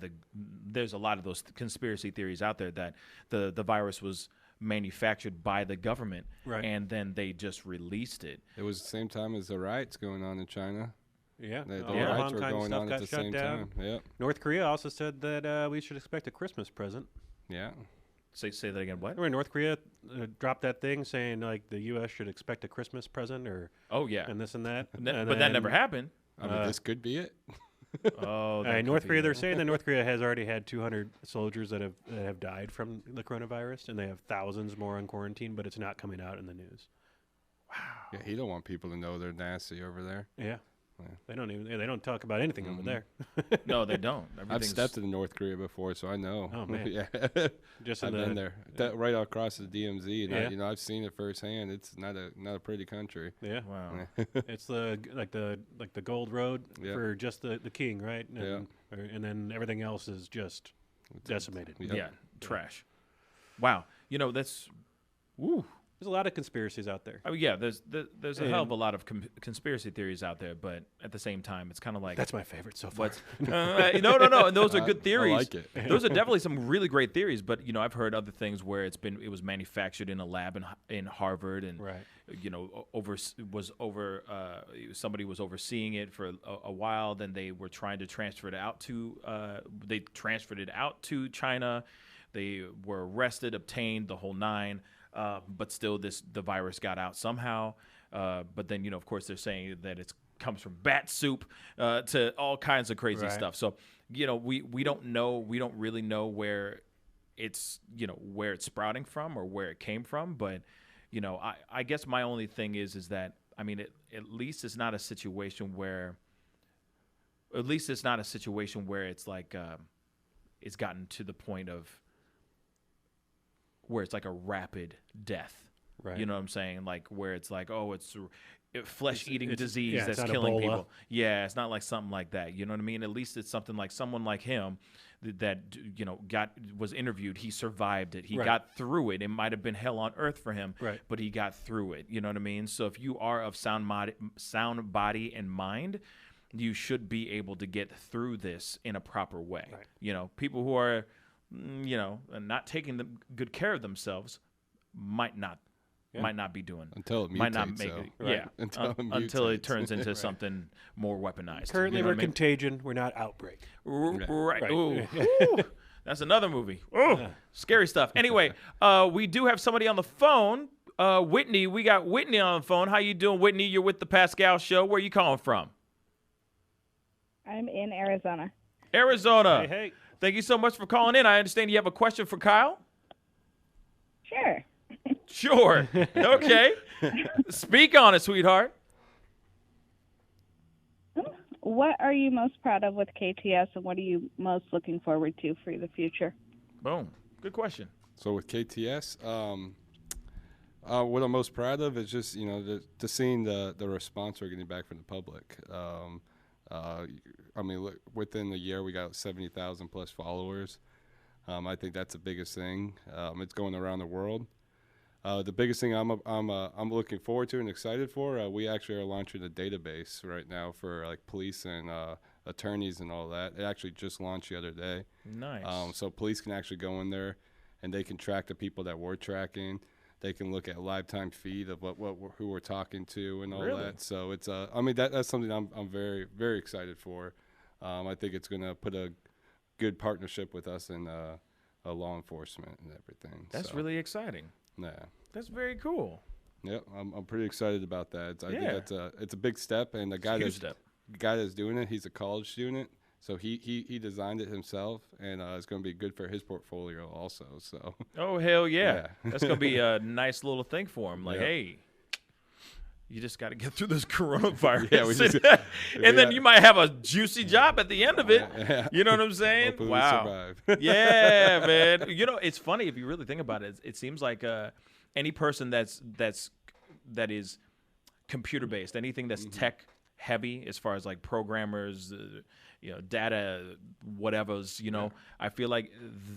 there's a lot of those conspiracy theories out there that the virus was manufactured by the government, Right. and then they just released it. It was the same time as the riots going on in China. Yeah, The all riots Hong were Kong going stuff on got at the shut same down. time. Yep. North Korea also said that we should expect a Christmas present. Yeah. Say that again. What? Remember North Korea dropped that thing saying like the U.S. should expect a Christmas present, or and this and that. But that never happened. I mean, this could be it. Oh, North Korea. They're saying that North Korea has already had 200 soldiers that have died from the coronavirus, and they have thousands more on quarantine, but it's not coming out in the news. Yeah, he don't want people to know they're nasty over there. Yeah. They don't talk about anything over there. No, they don't. I've stepped in North Korea before, so I know. Oh man, yeah, just I've been there. Right across the DMZ, and Yeah. I've seen it firsthand. It's not a pretty country. Yeah, wow. It's the gold road Yeah. for just the king, right? Yeah. And then everything else is just decimated. Yeah, trash. Wow. That's. Woo. There's a lot of conspiracies out there. I mean, yeah, there's a hell of a lot of conspiracy theories out there, but at the same time, it's kind of like That's my favorite so far. No, and those are good theories. I like it. Those are definitely some really great theories, but I've heard other things where it was manufactured in a lab in Harvard, and somebody was overseeing it for a while. Then they were trying to transfer it out to China. They were arrested, obtained the whole nine. But still, the virus got out somehow. But then, of course, they're saying that it comes from bat soup to all kinds of crazy stuff. So, we don't know. We don't really know where it's sprouting from or where it came from. But, I guess my only thing is that, I mean, at least it's not a situation where it's like it's gotten to the point of where it's like a rapid death. Right. You know what I'm saying? Like where it's like, oh, it's flesh-eating disease it's that's not killing Ebola. people. Yeah, it's not like something like that. You know what I mean? At least it's something like someone like him that was interviewed. He survived it. He got through it. It might have been hell on earth for him, but he got through it. You know what I mean? So if you are of sound body and mind, you should be able to get through this in a proper way. Right. People who are not taking good care of themselves might not be doing until it mutates, might not make it. Right. Yeah, until it turns into something more weaponized. Currently, we're Contagion. We're not Outbreak. Right. Right. Ooh. That's another movie. Oh, scary stuff. Anyway, we do have somebody on the phone. Whitney, we got Whitney on the phone. How you doing, Whitney? You're with the Pascal Show. Where are you calling from? I'm in Arizona. Arizona. Hey. Thank you so much for calling in. I understand you have a question for Kyle? Sure. Sure. Okay. Speak on it, sweetheart. What are you most proud of with KTS, and what are you most looking forward to for the future? Boom. Good question. So with KTS, what I'm most proud of is just to seeing the response we're getting back from the public. I mean, look, within the year we got 70,000 plus followers. I think that's the biggest thing. It's going around the world. The biggest thing I'm looking forward to and excited for. We actually are launching a database right now for like police and attorneys and all that. It actually just launched the other day. Nice. So police can actually go in there and they can track the people that we're tracking. They can look at live time feed of who we're talking to and all that. So it's I mean that's something I'm very, very excited for. I think it's going to put a good partnership with us and law enforcement and everything. That's really exciting. Yeah. That's very cool. Yep, I'm pretty excited about that. I Yeah. think it's a big step, and the guy that's doing it, he's a college student, so he designed it himself, and it's going to be good for his portfolio also. So. Oh hell yeah, that's going to be a nice little thing for him. Like, hey, You just got to get through this coronavirus. Yeah, and then you might have a juicy job at the end of it. You know what I'm saying? Hopefully we Wow. survive. Yeah, man. You know, it's funny if you really think about it. It seems like any person that is computer based, anything that's tech heavy, as far as like programmers, data, whatever's, I feel like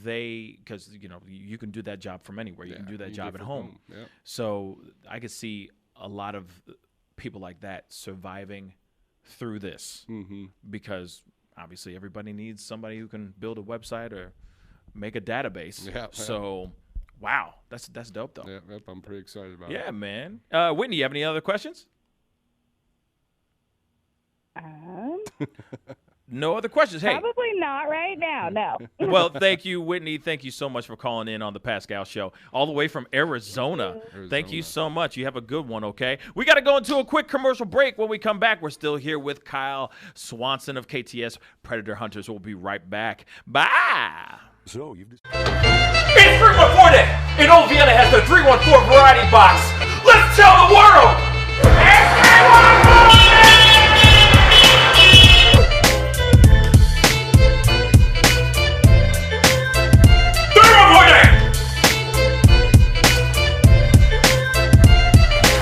because you can do that job from anywhere. You can do that job at home. Yep. So I could see a lot of people like that surviving through this because obviously everybody needs somebody who can build a website or make a database. Yeah. So, wow, that's dope though. Yep, I'm pretty excited about it. Yeah, man. Whitney, you have any other questions? No other questions. Hey. Probably not right now, no. Well, thank you, Whitney. Thank you so much for calling in on the Pascal Show, all the way from Arizona. Thank you so much. You have a good one, okay? We got to go into a quick commercial break. When we come back, we're still here with Kyle Swanson of KTS Predator Hunters. We'll be right back. Bye. So you've It's 314 Day, and Old Vienna has the 314 variety box. Let's tell the world.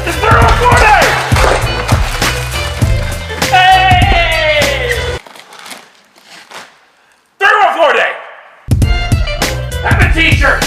It's 314 Day! T-shirt.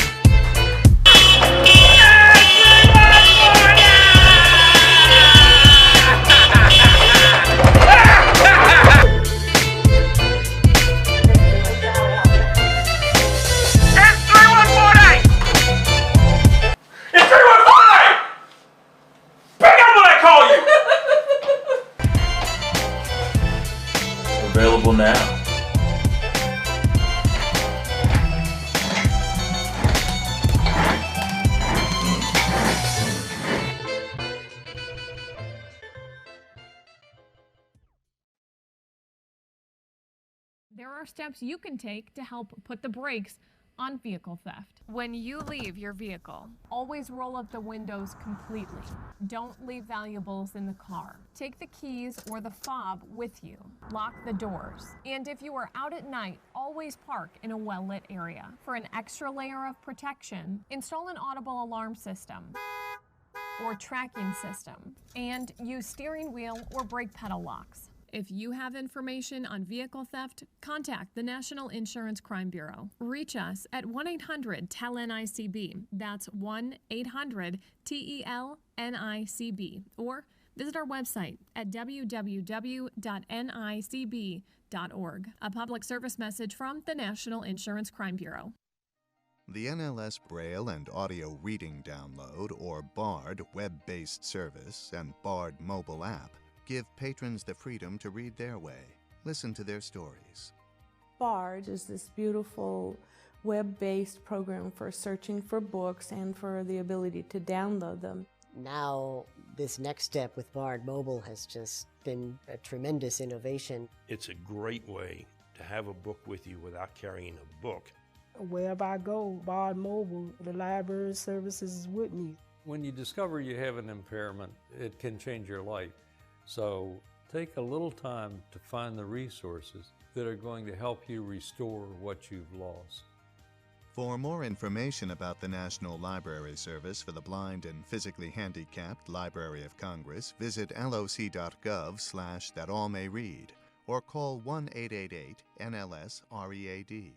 Available now. There are steps you can take to help put the brakes on vehicle theft. When you leave your vehicle, always roll up the windows completely. Don't leave valuables in the car. Take the keys or the fob with you. Lock the doors. And if you are out at night, always park in a well-lit area. For an extra layer of protection, install an audible alarm system or tracking system, and use steering wheel or brake pedal locks. If you have information on vehicle theft, contact the National Insurance Crime Bureau. Reach us at 1-800-TEL-NICB. That's 1-800-TEL-NICB. Or visit our website at www.nicb.org. A public service message from the National Insurance Crime Bureau. The NLS Braille and Audio Reading Download, or BARD web-based service, and BARD mobile app give patrons the freedom to read their way, listen to their stories. BARD is this beautiful web-based program for searching for books and for the ability to download them. Now, this next step with BARD Mobile has just been a tremendous innovation. It's a great way to have a book with you without carrying a book. Wherever I go, BARD Mobile, the library services is with me. When you discover you have an impairment, it can change your life. So take a little time to find the resources that are going to help you restore what you've lost. For more information about the National Library Service for the Blind and Physically Handicapped Library of Congress, visit loc.gov/thatallmayread or call 1-888-NLS-READ.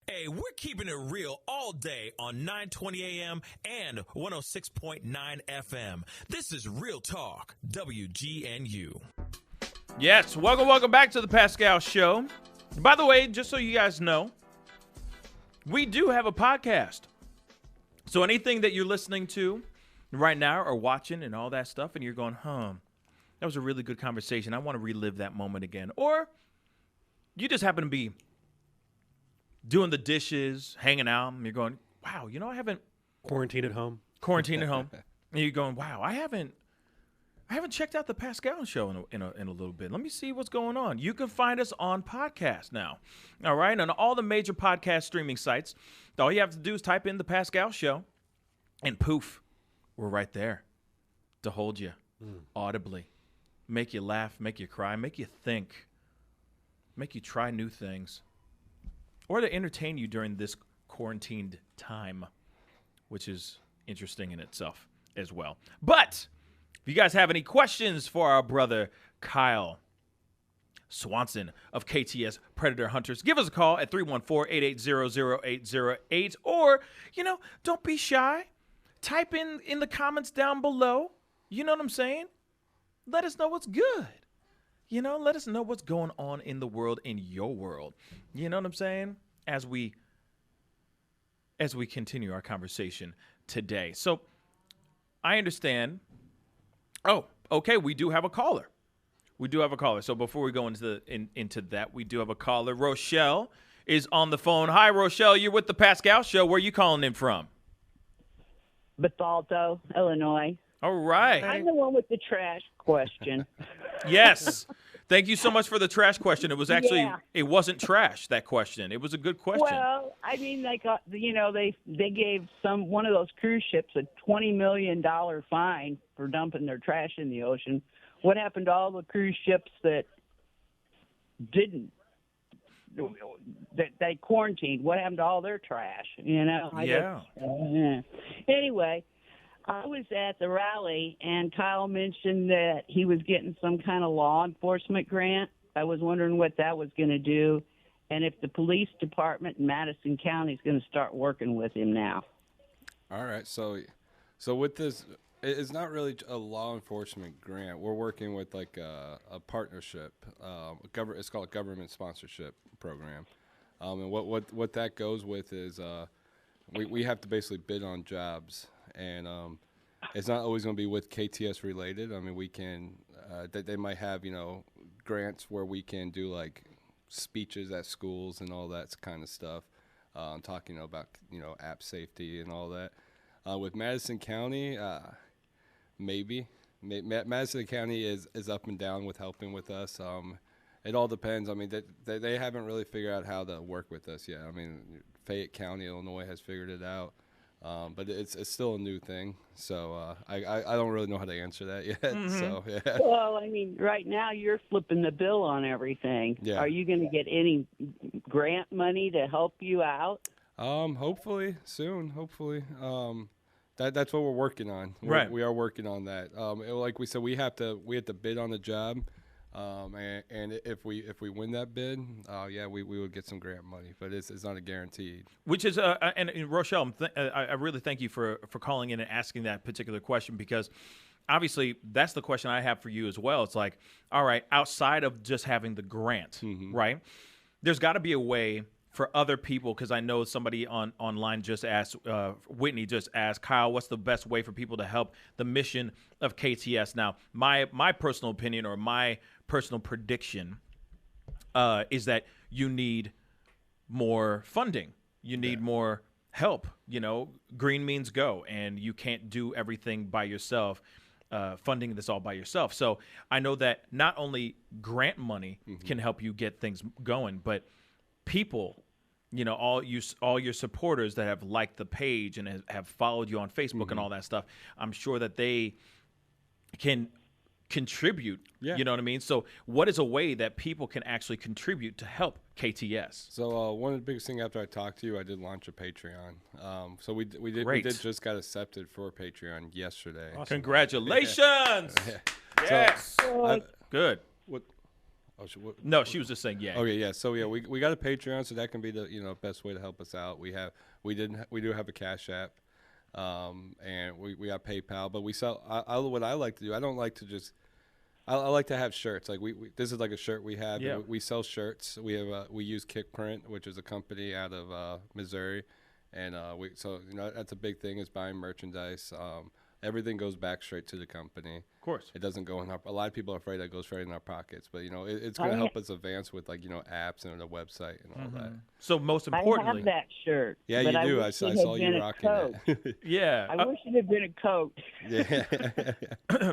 Hey, we're keeping it real all day on 920 AM and 106.9 FM. This is Real Talk, WGNU. Yes, welcome back to the Pascal Show. By the way, just so you guys know, we do have a podcast. So anything that you're listening to right now or watching and all that stuff, and you're going, that was a really good conversation. I want to relive that moment again. Or you just happen to be doing the dishes, hanging out, and you're going, wow, I haven't quarantined at home. And you're going, wow, I haven't checked out the Pascal Show in a little bit. Let me see what's going on. You can find us on podcast now. All right, on all the major podcast streaming sites. All you have to do is type in the Pascal Show, and poof, we're right there to hold you audibly, make you laugh, make you cry, make you think, make you try new things, or to entertain you during this quarantined time, which is interesting in itself as well. But if you guys have any questions for our brother Kyle Swanson of KTS Predator Hunters, give us a call at 314-880-0808, or, don't be shy. Type in the comments down below. You know what I'm saying? Let us know what's good. Let us know what's going on in the world, in your world. You know what I'm saying? As we continue our conversation today. So I understand. Oh, okay, we do have a caller. So before we go into that, we do have a caller. Rochelle is on the phone. Hi, Rochelle. You're with the Pascal Show. Where are you calling in from? Bethalto, Illinois. All right. I'm the one with the trash question. Yes. Thank you so much for the trash question. It was actually, It wasn't trash, that question. It was a good question. Well, I mean, they got, they gave one of those cruise ships a $20 million fine for dumping their trash in the ocean. What happened to all the cruise ships that didn't? That they quarantined? What happened to all their trash? Anyway, I was at the rally, and Kyle mentioned that he was getting some kind of law enforcement grant. I was wondering what that was going to do, and if the police department in Madison County is going to start working with him now. All right, so with this, it's not really a law enforcement grant. We're working with like a partnership. It's called a government sponsorship program, and what that goes with is we have to basically bid on jobs, and it's not always going to be with KTS related. I mean, we can they might have grants where we can do like speeches at schools and all that kind of stuff, talking about app safety and all that. With Madison County, maybe Madison County is up and down with helping with us. It all depends. I mean, they haven't really figured out how to work with us yet. I mean, Fayette County, Illinois has figured it out, but it's still a new thing. So I don't really know how to answer that yet. Mm-hmm. So yeah. Well, I mean, right now you're flipping the bill on everything. Yeah. Are you going to get any grant money to help you out? Hopefully soon. Hopefully. That's what we're working on. Right. We are working on that. Like we said, we have to bid on the job, and if we win that bid, we would get some grant money, but it's not a guarantee. Which is and Rochelle, I really thank you for calling in and asking that particular question, because obviously that's the question I have for you as well. It's like, all right, outside of just having the grant, right? There's got to be a way for other people, because I know somebody online just asked, Whitney just asked, Kyle, what's the best way for people to help the mission of KTS? Now, my personal opinion, or my personal prediction, is that you need more funding. You need more help. Green means go, and you can't do everything by yourself, funding this all by yourself. So I know that not only grant money can help you get things going, but people, all your supporters that have liked the page and have followed you on Facebook and all that stuff, I'm sure that they can contribute. Yeah. You know what I mean? So what is a way that people can actually contribute to help KTS? So one of the biggest things after I talked to you, I did launch a Patreon. So we did just got accepted for Patreon yesterday. Awesome. Congratulations! Yes. So, good. What? No, she was just saying, yeah. Okay, yeah. So we got a Patreon, so that can be the best way to help us out. We do have a Cash App, and we got PayPal, but we sell. What I like to do, I don't like to just. I like to have shirts. Like this is like a shirt we have. Yeah. We sell shirts. We use Kickprint, which is a company out of Missouri, and that's a big thing, is buying merchandise. Everything goes back straight to the company. Of course. It doesn't go in a lot of people are afraid that goes straight in our pockets, but it's going to help us advance with apps and the website and all that. So most importantly, I have that shirt. Yeah, you do. I saw you rocking it. Yeah. I wish it had been a coat. Yeah.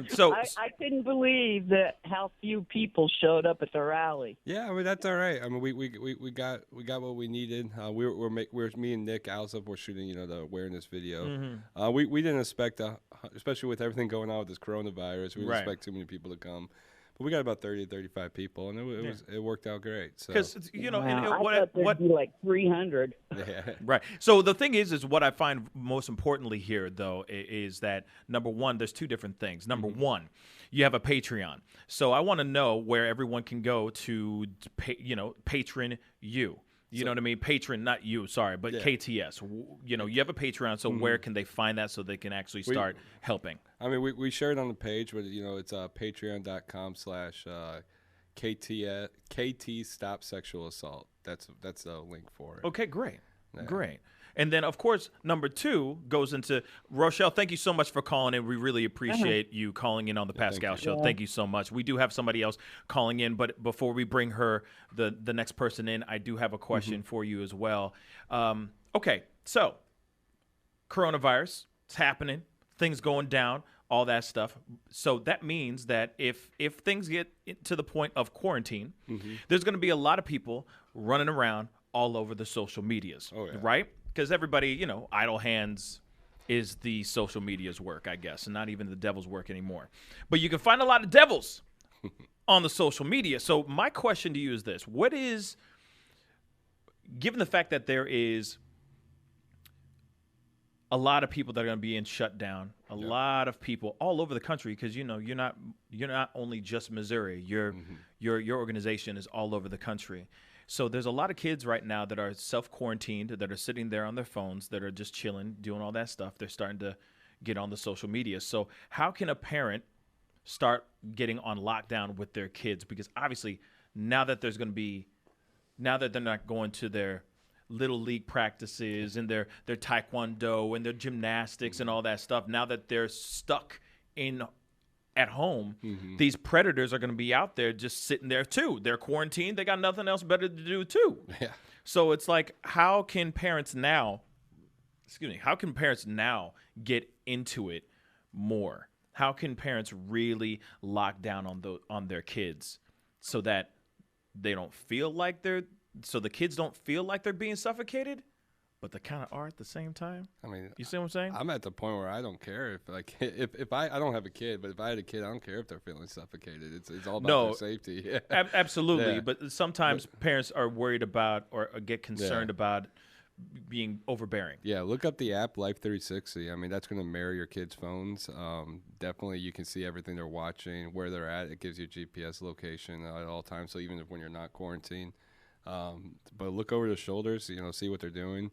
So I couldn't believe how few people showed up at the rally. Yeah, I mean that's all right. I mean we got what we needed. Me and Nick Alsop were shooting the awareness video. We didn't expect especially with everything going on with this coronavirus, there, so we didn't expect too many people to come. But we got about 30 to 35 people, and it worked out great. Because you know, I thought there'd be like 300. Yeah. Right. So the thing is what I find most importantly here, though, is that number one, there's two different things. Number one, you have a Patreon. So I want to know where everyone can go to, patron you. You know what I mean? Patron, not you, sorry, but KTS. You know, you have a Patreon, so where can they find that so they can actually start helping? I mean, we share it on the page, but, it's patreon.com/KT Stop Sexual Assault. That's a link for it. Okay, great. Yeah. Great. And then, of course, number two goes into Rochelle. Thank you so much for calling in. We really appreciate you calling in on the Pascal Show. Yeah. Thank you so much. We do have somebody else calling in, but before we bring her, the next person in, I do have a question for you as well. Okay, so coronavirus, it's happening, things going down, all that stuff. So that means that if things get to the point of quarantine, there's going to be a lot of people running around all over the social medias, right? Because everybody, idle hands is the social media's work, I guess, and not even the devil's work anymore. But you can find a lot of devils on the social media. So my question to you is this. What is, given the fact that there is a lot of people that are going to be in shutdown, a lot of people all over the country, because, you're not only just Missouri, your organization is all over the country. So there's a lot of kids right now that are self-quarantined, that are sitting there on their phones, that are just chilling, doing all that stuff. They're starting to get on the social media. So how can a parent start getting on lockdown with their kids? Because obviously now that they're not going to their little league practices and their taekwondo and their gymnastics and all that stuff, now that they're stuck at home, these predators are going to be out there just sitting there too. They're quarantined. They got nothing else better to do too. Yeah. So it's like, how can parents now get into it more? How can parents really lock down on their kids so that they don't feel like the kids don't feel like they're being suffocated, but they kind of are at the same time? I mean, you see what I'm saying? I'm at the point where I don't care if I don't have a kid, but if I had a kid, I don't care if they're feeling suffocated. It's all about their safety. Absolutely. Yeah. But sometimes parents are worried about or get concerned about being overbearing. Yeah, look up the app Life 360. I mean, that's going to mirror your kids' phones. Definitely, you can see everything they're watching, where they're at. It gives you GPS location at all times. So even when you're not quarantined, but look over their shoulders. See what they're doing.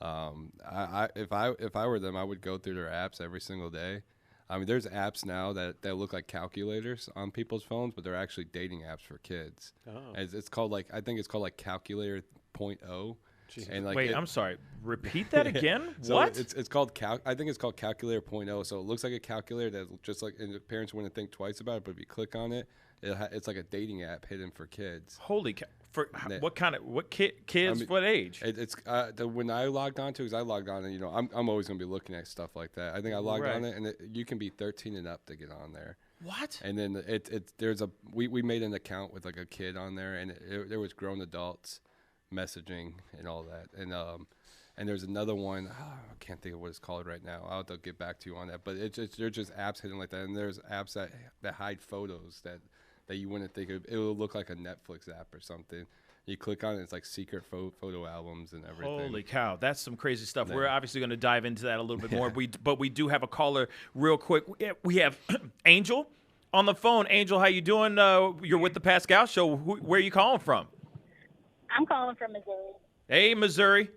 If I were them, I would go through their apps every single day. I mean, there's apps now that look like calculators on people's phones, but they're actually dating apps for kids. Oh. It's called I think it's called Calculator 0.0. And wait, I'm sorry. Repeat that again. So what? It's called I think it's called Calculator 0.0. So it looks like a calculator that just and the parents wouldn't think twice about it, but if you click on it, it's like a dating app hidden for kids. Holy cow. What kids? What age? When I logged on to, because I logged on, and I'm always gonna be looking at stuff like that. I think I logged on it, and you can be 13 and up to get on there. What? And then we made an account with a kid on there, and there was grown adults messaging and all that, and there's another one. I can't think of what it's called right now. I'll have to get back to you on that. But they're just apps hidden like that, and there's apps that hide photos that you wouldn't think of. It will look like a Netflix app or something. You click on it, it's like secret photo albums and everything. Holy cow, that's some crazy stuff. Yeah. We're obviously going to dive into that a little bit more. But we do have a caller real quick. We have Angel on the phone. Angel, how you doing? You're with the Pascal Show. Where are you calling from? I'm calling from Missouri. Hey, Missouri.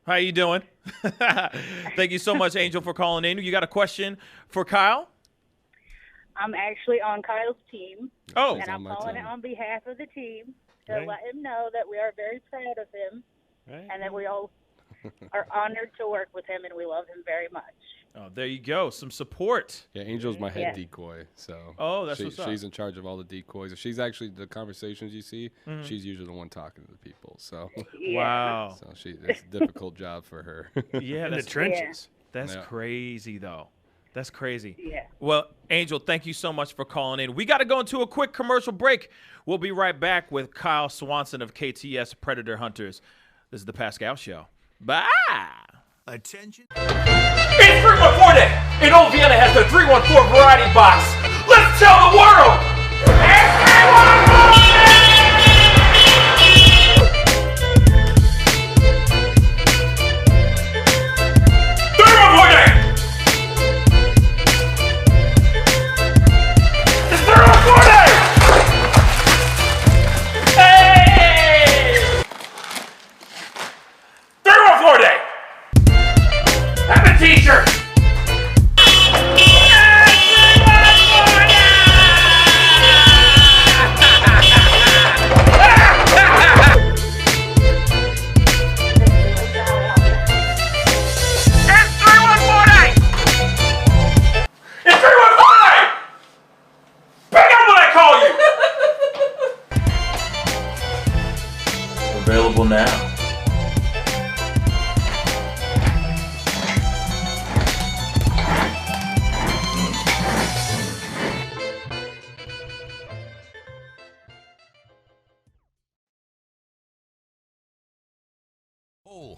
How you doing? Thank you so much, Angel, for calling in. You got a question for Kyle? I'm actually on Kyle's team. Oh. And I'm calling it on behalf of the team to let him know that we are very proud of him and that we all are honored to work with him, and we love him very much. Oh, there you go. Some support. Yeah, Angel's my head decoy. So that's what's up. She's in charge of all the decoys. She's actually, the conversations you see, she's usually the one talking to the people. So wow. So it's a difficult job for her. Yeah, in the trenches. That's crazy, though. That's crazy. Yeah. Well, Angel, thank you so much for calling in. We got to go into a quick commercial break. We'll be right back with Kyle Swanson of KTS Predator Hunters. This is the Pascal Show. Bye. Attention. It's 314 Day, and Old Vienna has the 314 variety box. Let's tell the world. T-shirt. Available now.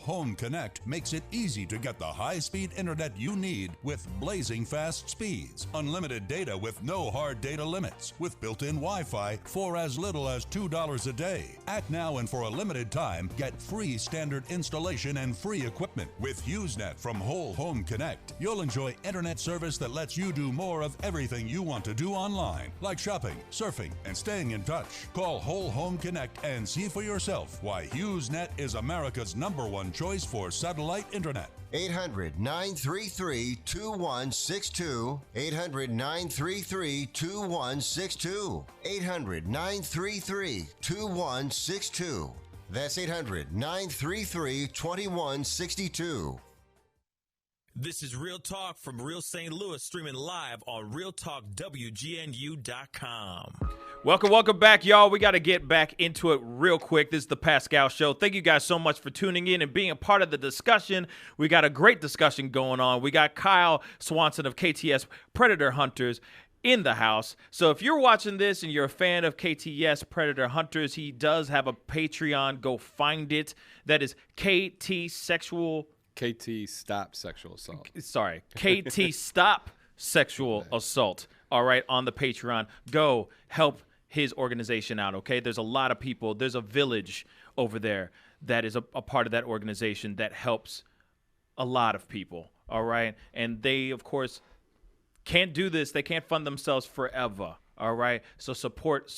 Home Connect makes it easy to get the high-speed internet you need with blazing fast speeds. Unlimited data with no hard data limits. With built-in Wi-Fi for as little as $2 a day. Act now and for a limited time, get free standard installation and free equipment. With HughesNet from Whole Home Connect, you'll enjoy internet service that lets you do more of everything you want to do online, like shopping, surfing, and staying in touch. Call Whole Home Connect and see for yourself why HughesNet is America's #1 choice for satellite internet. 800-933-2162. 800-933-2162. 800-933-2162. That's 800-933-2162. This is Real Talk from Real St. Louis, streaming live on RealTalkWGNU.com. Welcome back, y'all. We got to get back into it real quick. This is the Pascal Show. Thank you guys so much for tuning in and being a part of the discussion. We got a great discussion going on. We got Kyle Swanson of KTS Predator Hunters in the house. So if you're watching this and you're a fan of KTS Predator Hunters, he does have a Patreon. Go find it. That is KT Stop Sexual Assault. Sorry, KT Stop Sexual Assault. All right, on the Patreon. Go help his organization out, okay? There's a lot of people. There's a village over there that is a part of that organization that helps a lot of people, all right? And they, of course, can't do this. They can't fund themselves forever, all right? So support,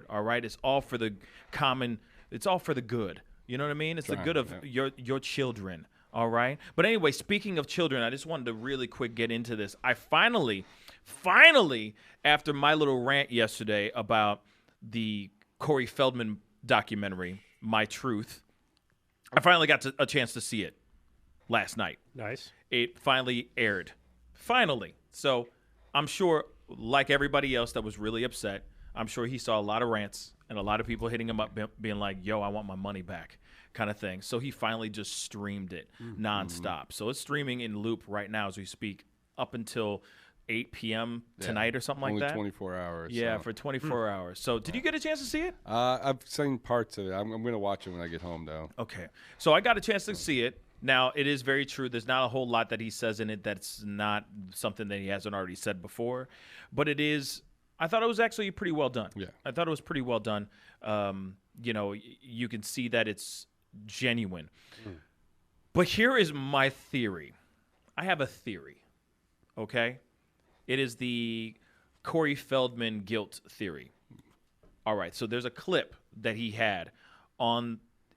all right? It's all for the common, it's all for the good. You know what I mean? It's the good of your children, all right? But anyway, speaking of children, I just wanted to really quick get into this. I finally, after my little rant yesterday about the Corey Feldman documentary, My Truth, I finally got a chance to see it last night. Nice. It finally aired. Finally. So I'm sure, like everybody else that was really upset, I'm sure he saw a lot of rants and a lot of people hitting him up being like, yo, I want my money back kind of thing. So he finally just streamed it nonstop. So it's streaming in loop right now as we speak up until 8 p.m. tonight or something like that. 24 hours. Yeah, for 24 hours. So did you get a chance to see it? I've seen parts of it. I'm going to watch it when I get home, though. Okay. So I got a chance to see it. Now, it is very true. There's not a whole lot that he says in it that's not something that he hasn't already said before. But it is, I thought it was actually pretty well done. Yeah. I thought it was pretty well done. You know, you can see that it's genuine. But here is my theory. I have a theory, okay? It is the Corey Feldman guilt theory. All right, so there's a clip that he had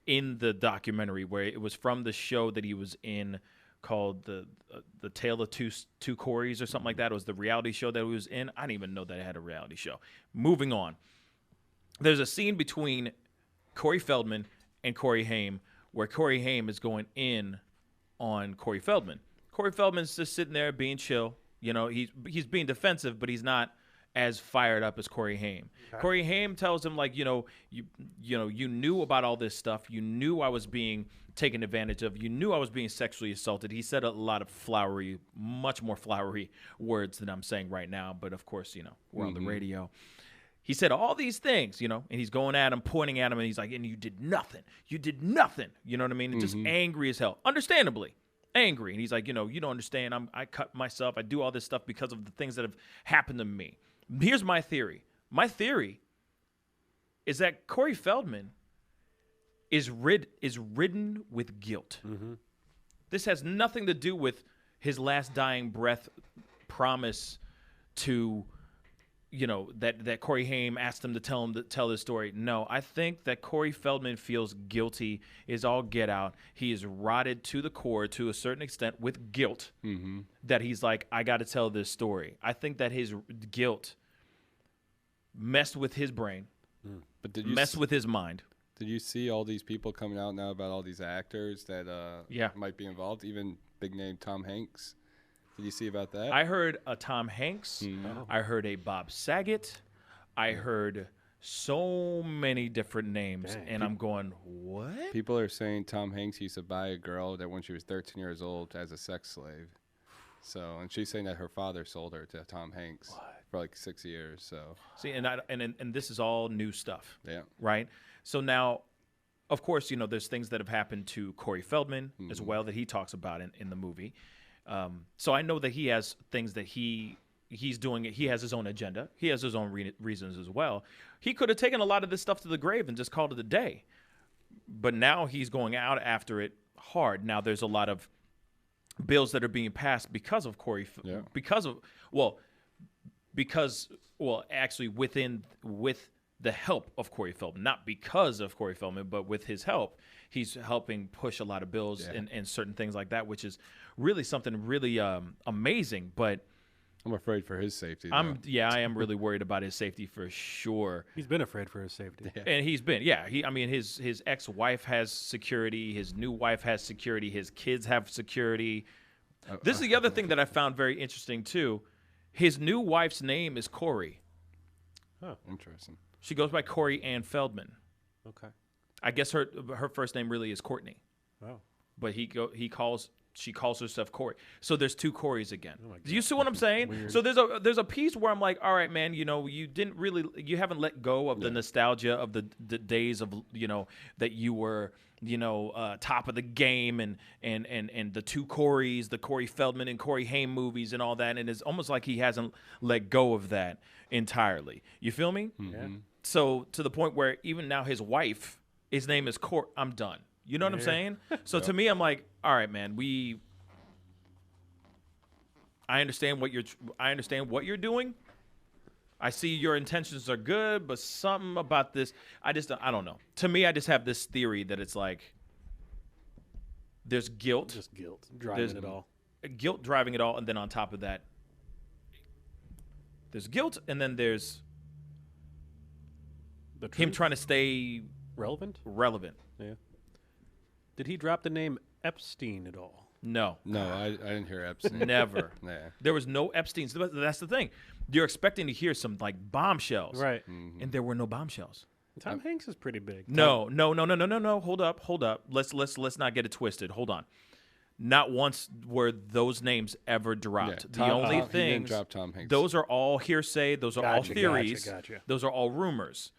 in the documentary where it was from the show that he was in called the Tale of Two Coreys or something like that. It was the reality show that he was in. I didn't even know that it had a reality show. Moving on. There's a scene between Corey Feldman and Corey Haim where Corey Haim is going in on Corey Feldman. Corey Feldman's just sitting there being chill. You know, he's being defensive, but he's not as fired up as Corey Haim. Okay. Corey Haim tells him, like, you knew about all this stuff. You knew I was being taken advantage of. You knew I was being sexually assaulted. He said a lot of much more flowery words than I'm saying right now. But, of course, we're on the radio. He said all these things, and he's going at him, pointing at him, and he's like, and you did nothing. You did nothing. You know what I mean? Just angry as hell. Understandably angry. And he's like, you don't understand. I cut myself. I do all this stuff because of the things that have happened to me. Here's my theory. My theory is that Corey Feldman is ridden with guilt. Mm-hmm. This has nothing to do with his last dying breath promise to, that Corey Haim asked him to tell this story. No, I think that Corey Feldman feels guilty, is all get out. He is rotted to the core to a certain extent with guilt that he's like, I got to tell this story. I think that his guilt messed with his brain, but did messed with his mind. Did you see all these people coming out now about all these actors that might be involved? Even big name Tom Hanks. Did you see about that? I heard a Tom Hanks. I heard a Bob Saget. I heard so many different names, and I'm going, what? People are saying Tom Hanks used to buy a girl that when she was 13 years old as a sex slave. So, and she's saying that her father sold her to Tom Hanks for like 6 years. So, see, and this is all new stuff. Yeah. Right. So now, of course, there's things that have happened to Corey Feldman as well that he talks about in the movie. So I know that he has things that he's doing. He has his own agenda. He has his own reasons as well. He could have taken a lot of this stuff to the grave and just called it a day. But now he's going out after it hard. Now there's a lot of bills that are being passed because of Corey, actually with the help of Corey Feldman, not because of Corey Feldman, but with his help, he's helping push a lot of bills and certain things like that, which is really something really amazing. But I'm afraid for his safety. I am really worried about his safety for sure. He's been afraid for his safety. And he's been, his ex-wife has security. His new wife has security. His kids have security. This is the other thing that I found very interesting, too. His new wife's name is Corey. Oh, interesting. She goes by Corey Ann Feldman. Okay. I guess her first name really is Courtney. Oh. But she calls herself Corey. So there's two Corys again. Do you see what I'm saying? Weird. So there's a piece where I'm like, all right, man, you haven't let go of the nostalgia of the days of, that you were, top of the game and the two Corys, the Corey Feldman and Corey Haim movies and all that. And it's almost like he hasn't let go of that entirely. You feel me? Yeah. So to the point where even now his wife, his name is Corey. I'm done. You know what I'm saying? So to me, I'm like, all right, man, I understand what you're doing. I see your intentions are good, but something about this, I don't know. To me, I just have this theory that it's like there's guilt. Just guilt driving it all. Guilt driving it all, and then on top of that, there's guilt, and then there's him trying to stay relevant. Yeah. Did he drop the name Epstein at all? No. No, I didn't hear Epstein. Never. Yeah. There was no Epstein. That's the thing. You're expecting to hear some like bombshells. Right. And there were no bombshells. Tom Hanks is pretty big. No. Hold up. Let's not get it twisted. Hold on. Not once were those names ever dropped. Yeah, the only he didn't things, drop Tom Hanks. those are all hearsay. Those are all theories. Gotcha. Those are all rumors.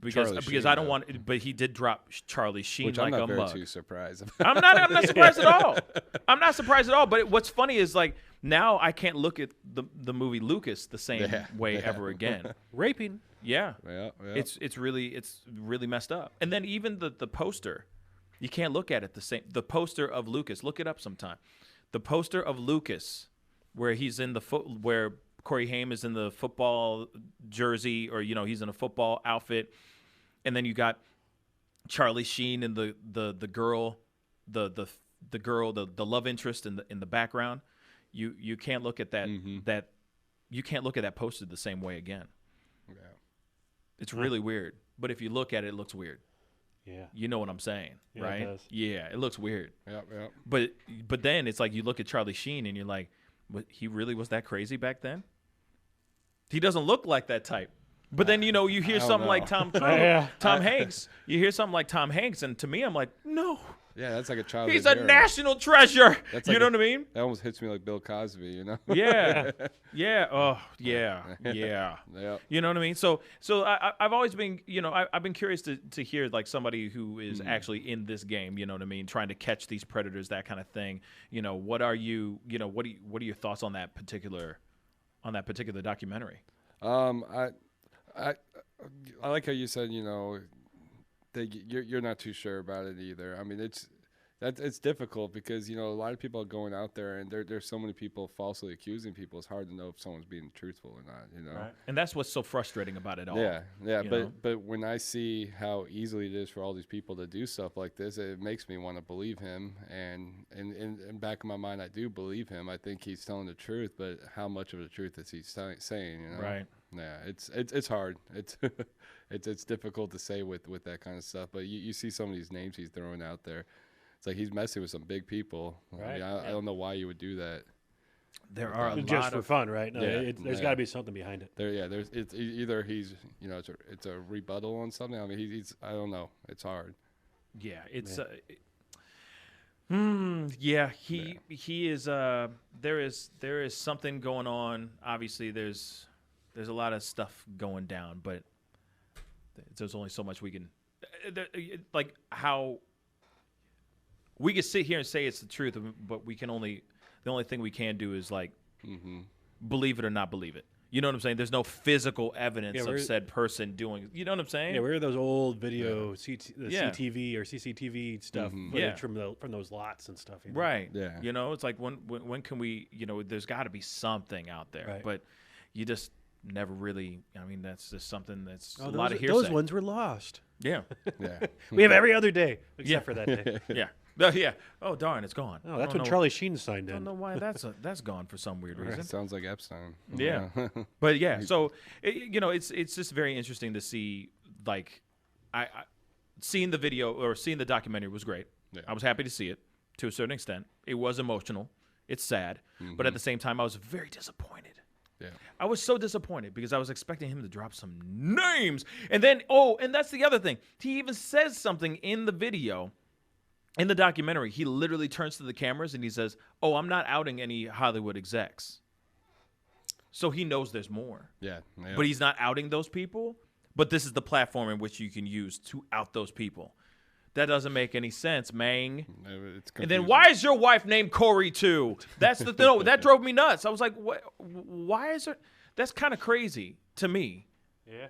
Because Sheen, I don't want, but he did drop Charlie Sheen which like I'm not a very mug. too surprised. I'm not surprised at all. I'm not surprised at all. But what's funny is like now I can't look at the movie Lucas the same way ever again. Raping. Yeah. Yeah. It's really messed up. And then even the poster, you can't look at it the same. The poster of Lucas, look it up sometime. The poster of Lucas, where he's in where Corey Haim is in the football jersey, or he's in a football outfit, and then you got Charlie Sheen and the girl, the love interest in the background. You can't look at that you can't look at that poster the same way again. Yeah. It's really weird. But if you look at it, it looks weird. Yeah. You know what I'm saying, right? It does. Yeah, it looks weird. Yep. But then it's like you look at Charlie Sheen and you're like, but he really was that crazy back then? He doesn't look like that type. But then, you hear something like Tom Hanks. You hear something like Tom Hanks, and to me, I'm like, no. Yeah, that's like a childhood He's a hero. national treasure. That's You know what I mean? That almost hits me like Bill Cosby, Yeah. Yeah. Oh, yeah. Yeah. Yep. You know what I mean? So I've always been, I've been curious to hear like somebody who is actually in this game, you know what I mean, trying to catch these predators, that kind of thing. What are your thoughts on that particular documentary? I like how you said, you know, you're not too sure about it either. I mean, it's difficult because, you know, a lot of people are going out there and there's so many people falsely accusing people. It's hard to know if someone's being truthful or not, you know. Right. And that's what's so frustrating about it all. Yeah, yeah. you know? But when I see how easily it is for all these people to do stuff like this, it makes me want to believe him. And in back of my mind, I do believe him. I think he's telling the truth, but how much of the truth is he saying? You know? Right. Yeah, it's hard. It's it's difficult to say with that kind of stuff. But you see some of these names he's throwing out there. It's like he's messing with some big people. Right. I mean, I don't know why you would do that. There are a just lot for of fun, right? No, Yeah, there's got to be something behind it. It's either he's, you know, it's a rebuttal on something. I mean, he's I don't know. It's hard. Yeah, it's Yeah. he is there is something going on. Obviously there's a lot of stuff going down, but there's only so much we can like how we can sit here and say it's the truth, but the only thing we can do is like believe it or not believe it. You know what I'm saying? There's no physical evidence of said person doing. You know what I'm saying? Yeah, where are those old video CTV or CCTV stuff footage from those lots and stuff? You know? Right. Yeah. You know, it's like when can we? You know, there's got to be something out there, Right. but you just never really. I mean, that's just something that's a Oh, lot of hearsay. those ones were lost. Yeah. Yeah. We have every other day except for that day. Yeah. Yeah. Oh darn, it's gone. Oh, that's when Charlie Sheen signed I don't in. know why that's gone for some weird reason. Sounds like Epstein. Yeah. But yeah, so you know, it's just very interesting to see. Like, I seeing the video or seeing the documentary was great. Yeah. I was happy to see it to a certain extent. It was emotional. It's sad, but at the same time, I was very disappointed. Yeah. I was so disappointed because I was expecting him to drop some names, and then and that's the other thing. He even says something in the video. In the documentary, he literally turns to the cameras and he says, "Oh, I'm not outing any Hollywood execs." So he knows there's more. Yeah. But he's not outing those people. But this is the platform in which you can use to out those people. That doesn't make any sense, man. It's and then why is your wife named Corey too? That's the thing. That drove me nuts. I was like, what? Why is her? That's kind of crazy to me. Yeah.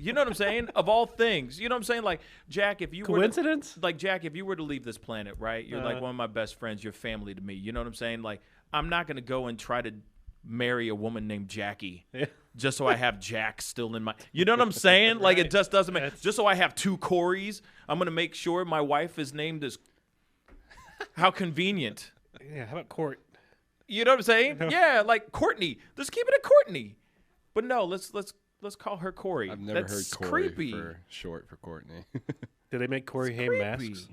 You know what I'm saying? Of all things, you know what I'm saying? Like, Jack, if you coincidence? Jack, if you were to leave this planet, right? You're like one of my best friends. You're family to me. You know what I'm saying? Like, I'm not gonna go and try to marry a woman named Jackie just so I have Jack still in my. You know what I'm saying? Like, it just doesn't make. Just so I have two Corys, I'm gonna make sure my wife is named as. How convenient. Yeah. How about Court? You know what I'm saying? Yeah, like Courtney. Let's keep it a Courtney. But no, let's call her Corey. I've never That's heard Corey creepy. for short for Courtney. Did they make Corey Haim masks?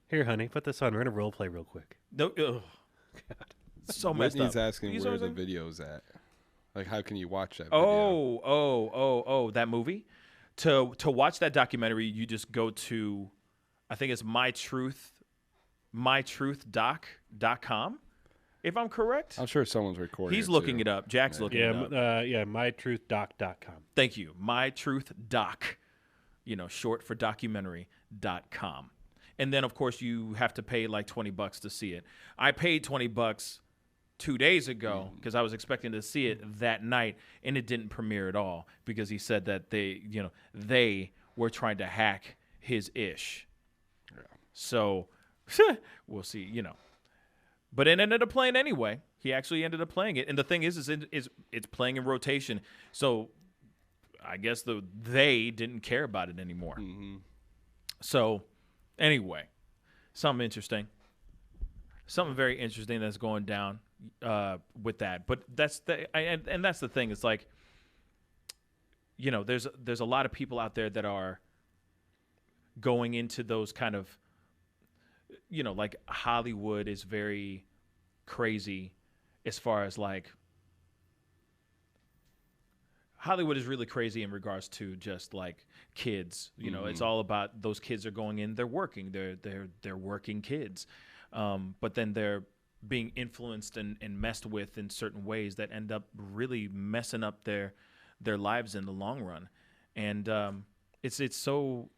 Here, honey, put this on. We're gonna role play real quick. No, so messed Whitney's up. asking You where know the what I'm saying? video's at. Like, how can you watch that video? Oh, that movie. To watch that documentary, you just go to, I think it's mytruthdoc.com. If I'm correct. I'm sure someone's recording. He's looking it up. Jack's looking it up. mytruthdoc.com. Thank you. MyTruthDoc, short for documentary.com. And then, of course, you have to pay like $20 to see it. I paid $20 2 days ago because I was expecting to see it that night, and it didn't premiere at all because he said that they were trying to hack his ish. Yeah. So we'll see, But it ended up playing anyway. He actually ended up playing it. And the thing is it's playing in rotation. So I guess they didn't care about it anymore. Mm-hmm. So anyway, something interesting. Something very interesting that's going down with that. But that's the thing. It's like, there's a lot of people out there that are going into those kind of, like Hollywood is very crazy as far as like Hollywood is really crazy in regards to just like kids. It's all about those kids are going in, they're working, they're working kids. But then they're being influenced and messed with in certain ways that end up really messing up their lives in the long run. And it's so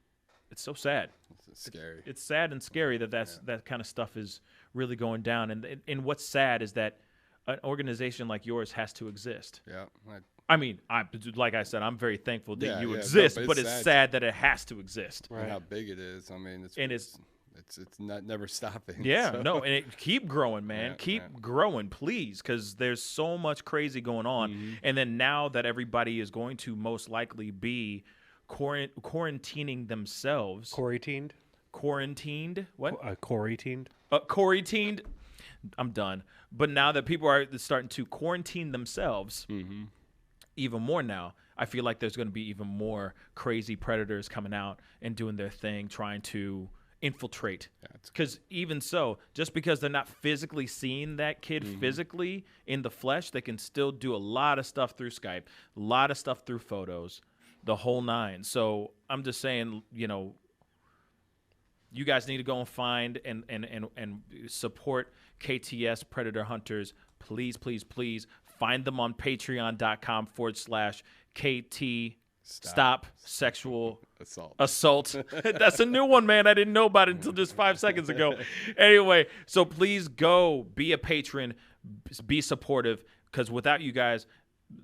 sad. It's scary. It's sad and scary that that kind of stuff is really going down. And what's sad is that an organization like yours has to exist. Yeah. I mean, like I said, I'm very thankful that you No, exist, but but it's sad that it has to exist. And how big it is. I mean, it's not never stopping. Yeah, so. no, and keep growing, man. Keep growing, please, because there's so much crazy going on. And then now that everybody is going to most likely be quarantining themselves. Quarantined? Quarantined? What? Quarantined? Quarantined? I'm done. But now that people are starting to quarantine themselves, even more now, I feel like there's going to be even more crazy predators coming out and doing their thing, trying to infiltrate. Because even so, just because they're not physically seeing that kid physically in the flesh, they can still do a lot of stuff through Skype, a lot of stuff through photos, the whole nine. So I'm just saying, you know, you guys need to go and find and support KTS Predator Hunters. Please, please, please find them on patreon.com/KT Stop Sexual Assault. That's a new one, man. I didn't know about it until just 5 seconds ago. Anyway, so please go be a patron, be supportive, because without you guys,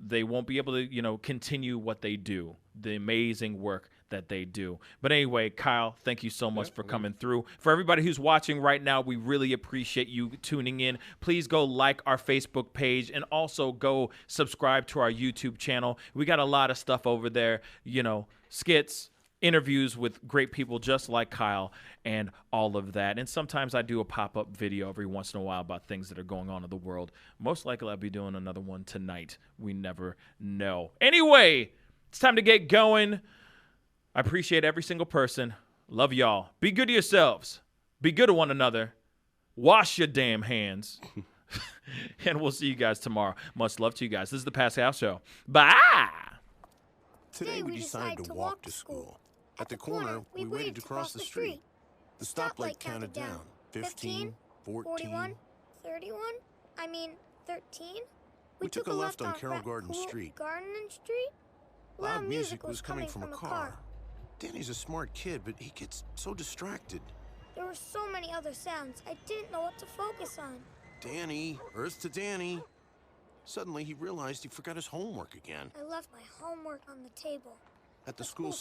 they won't be able to, you know, continue what they do, the amazing work that they do. But anyway, Kyle, thank you so much for coming through. For everybody who's watching right now, we really appreciate you tuning in. Please go like our Facebook page and also go subscribe to our YouTube channel. We got a lot of stuff over there, you know, skits, interviews with great people just like Kyle and all of that. And sometimes I do a pop-up video every once in a while about things that are going on in the world. Most likely I'll be doing another one tonight. We never know. Anyway, it's time to get going. I appreciate every single person. Love y'all. Be good to yourselves. Be good to one another. Wash your damn hands. And we'll see you guys tomorrow. Much love to you guys. This is the Pascal Show. Bye. Today we decided to walk to school. At the corner, we waited to cross the street. The stoplight counted down. 15, 14, 41, 31, I mean 13. We took a left on Carroll Garden Street. Garden Street? Loud music was coming from a car. Danny's a smart kid, but he gets so distracted. There were so many other sounds, I didn't know what to focus on. Danny, Earth to Danny. Suddenly he realized he forgot his homework again. I left my homework on the table. At the school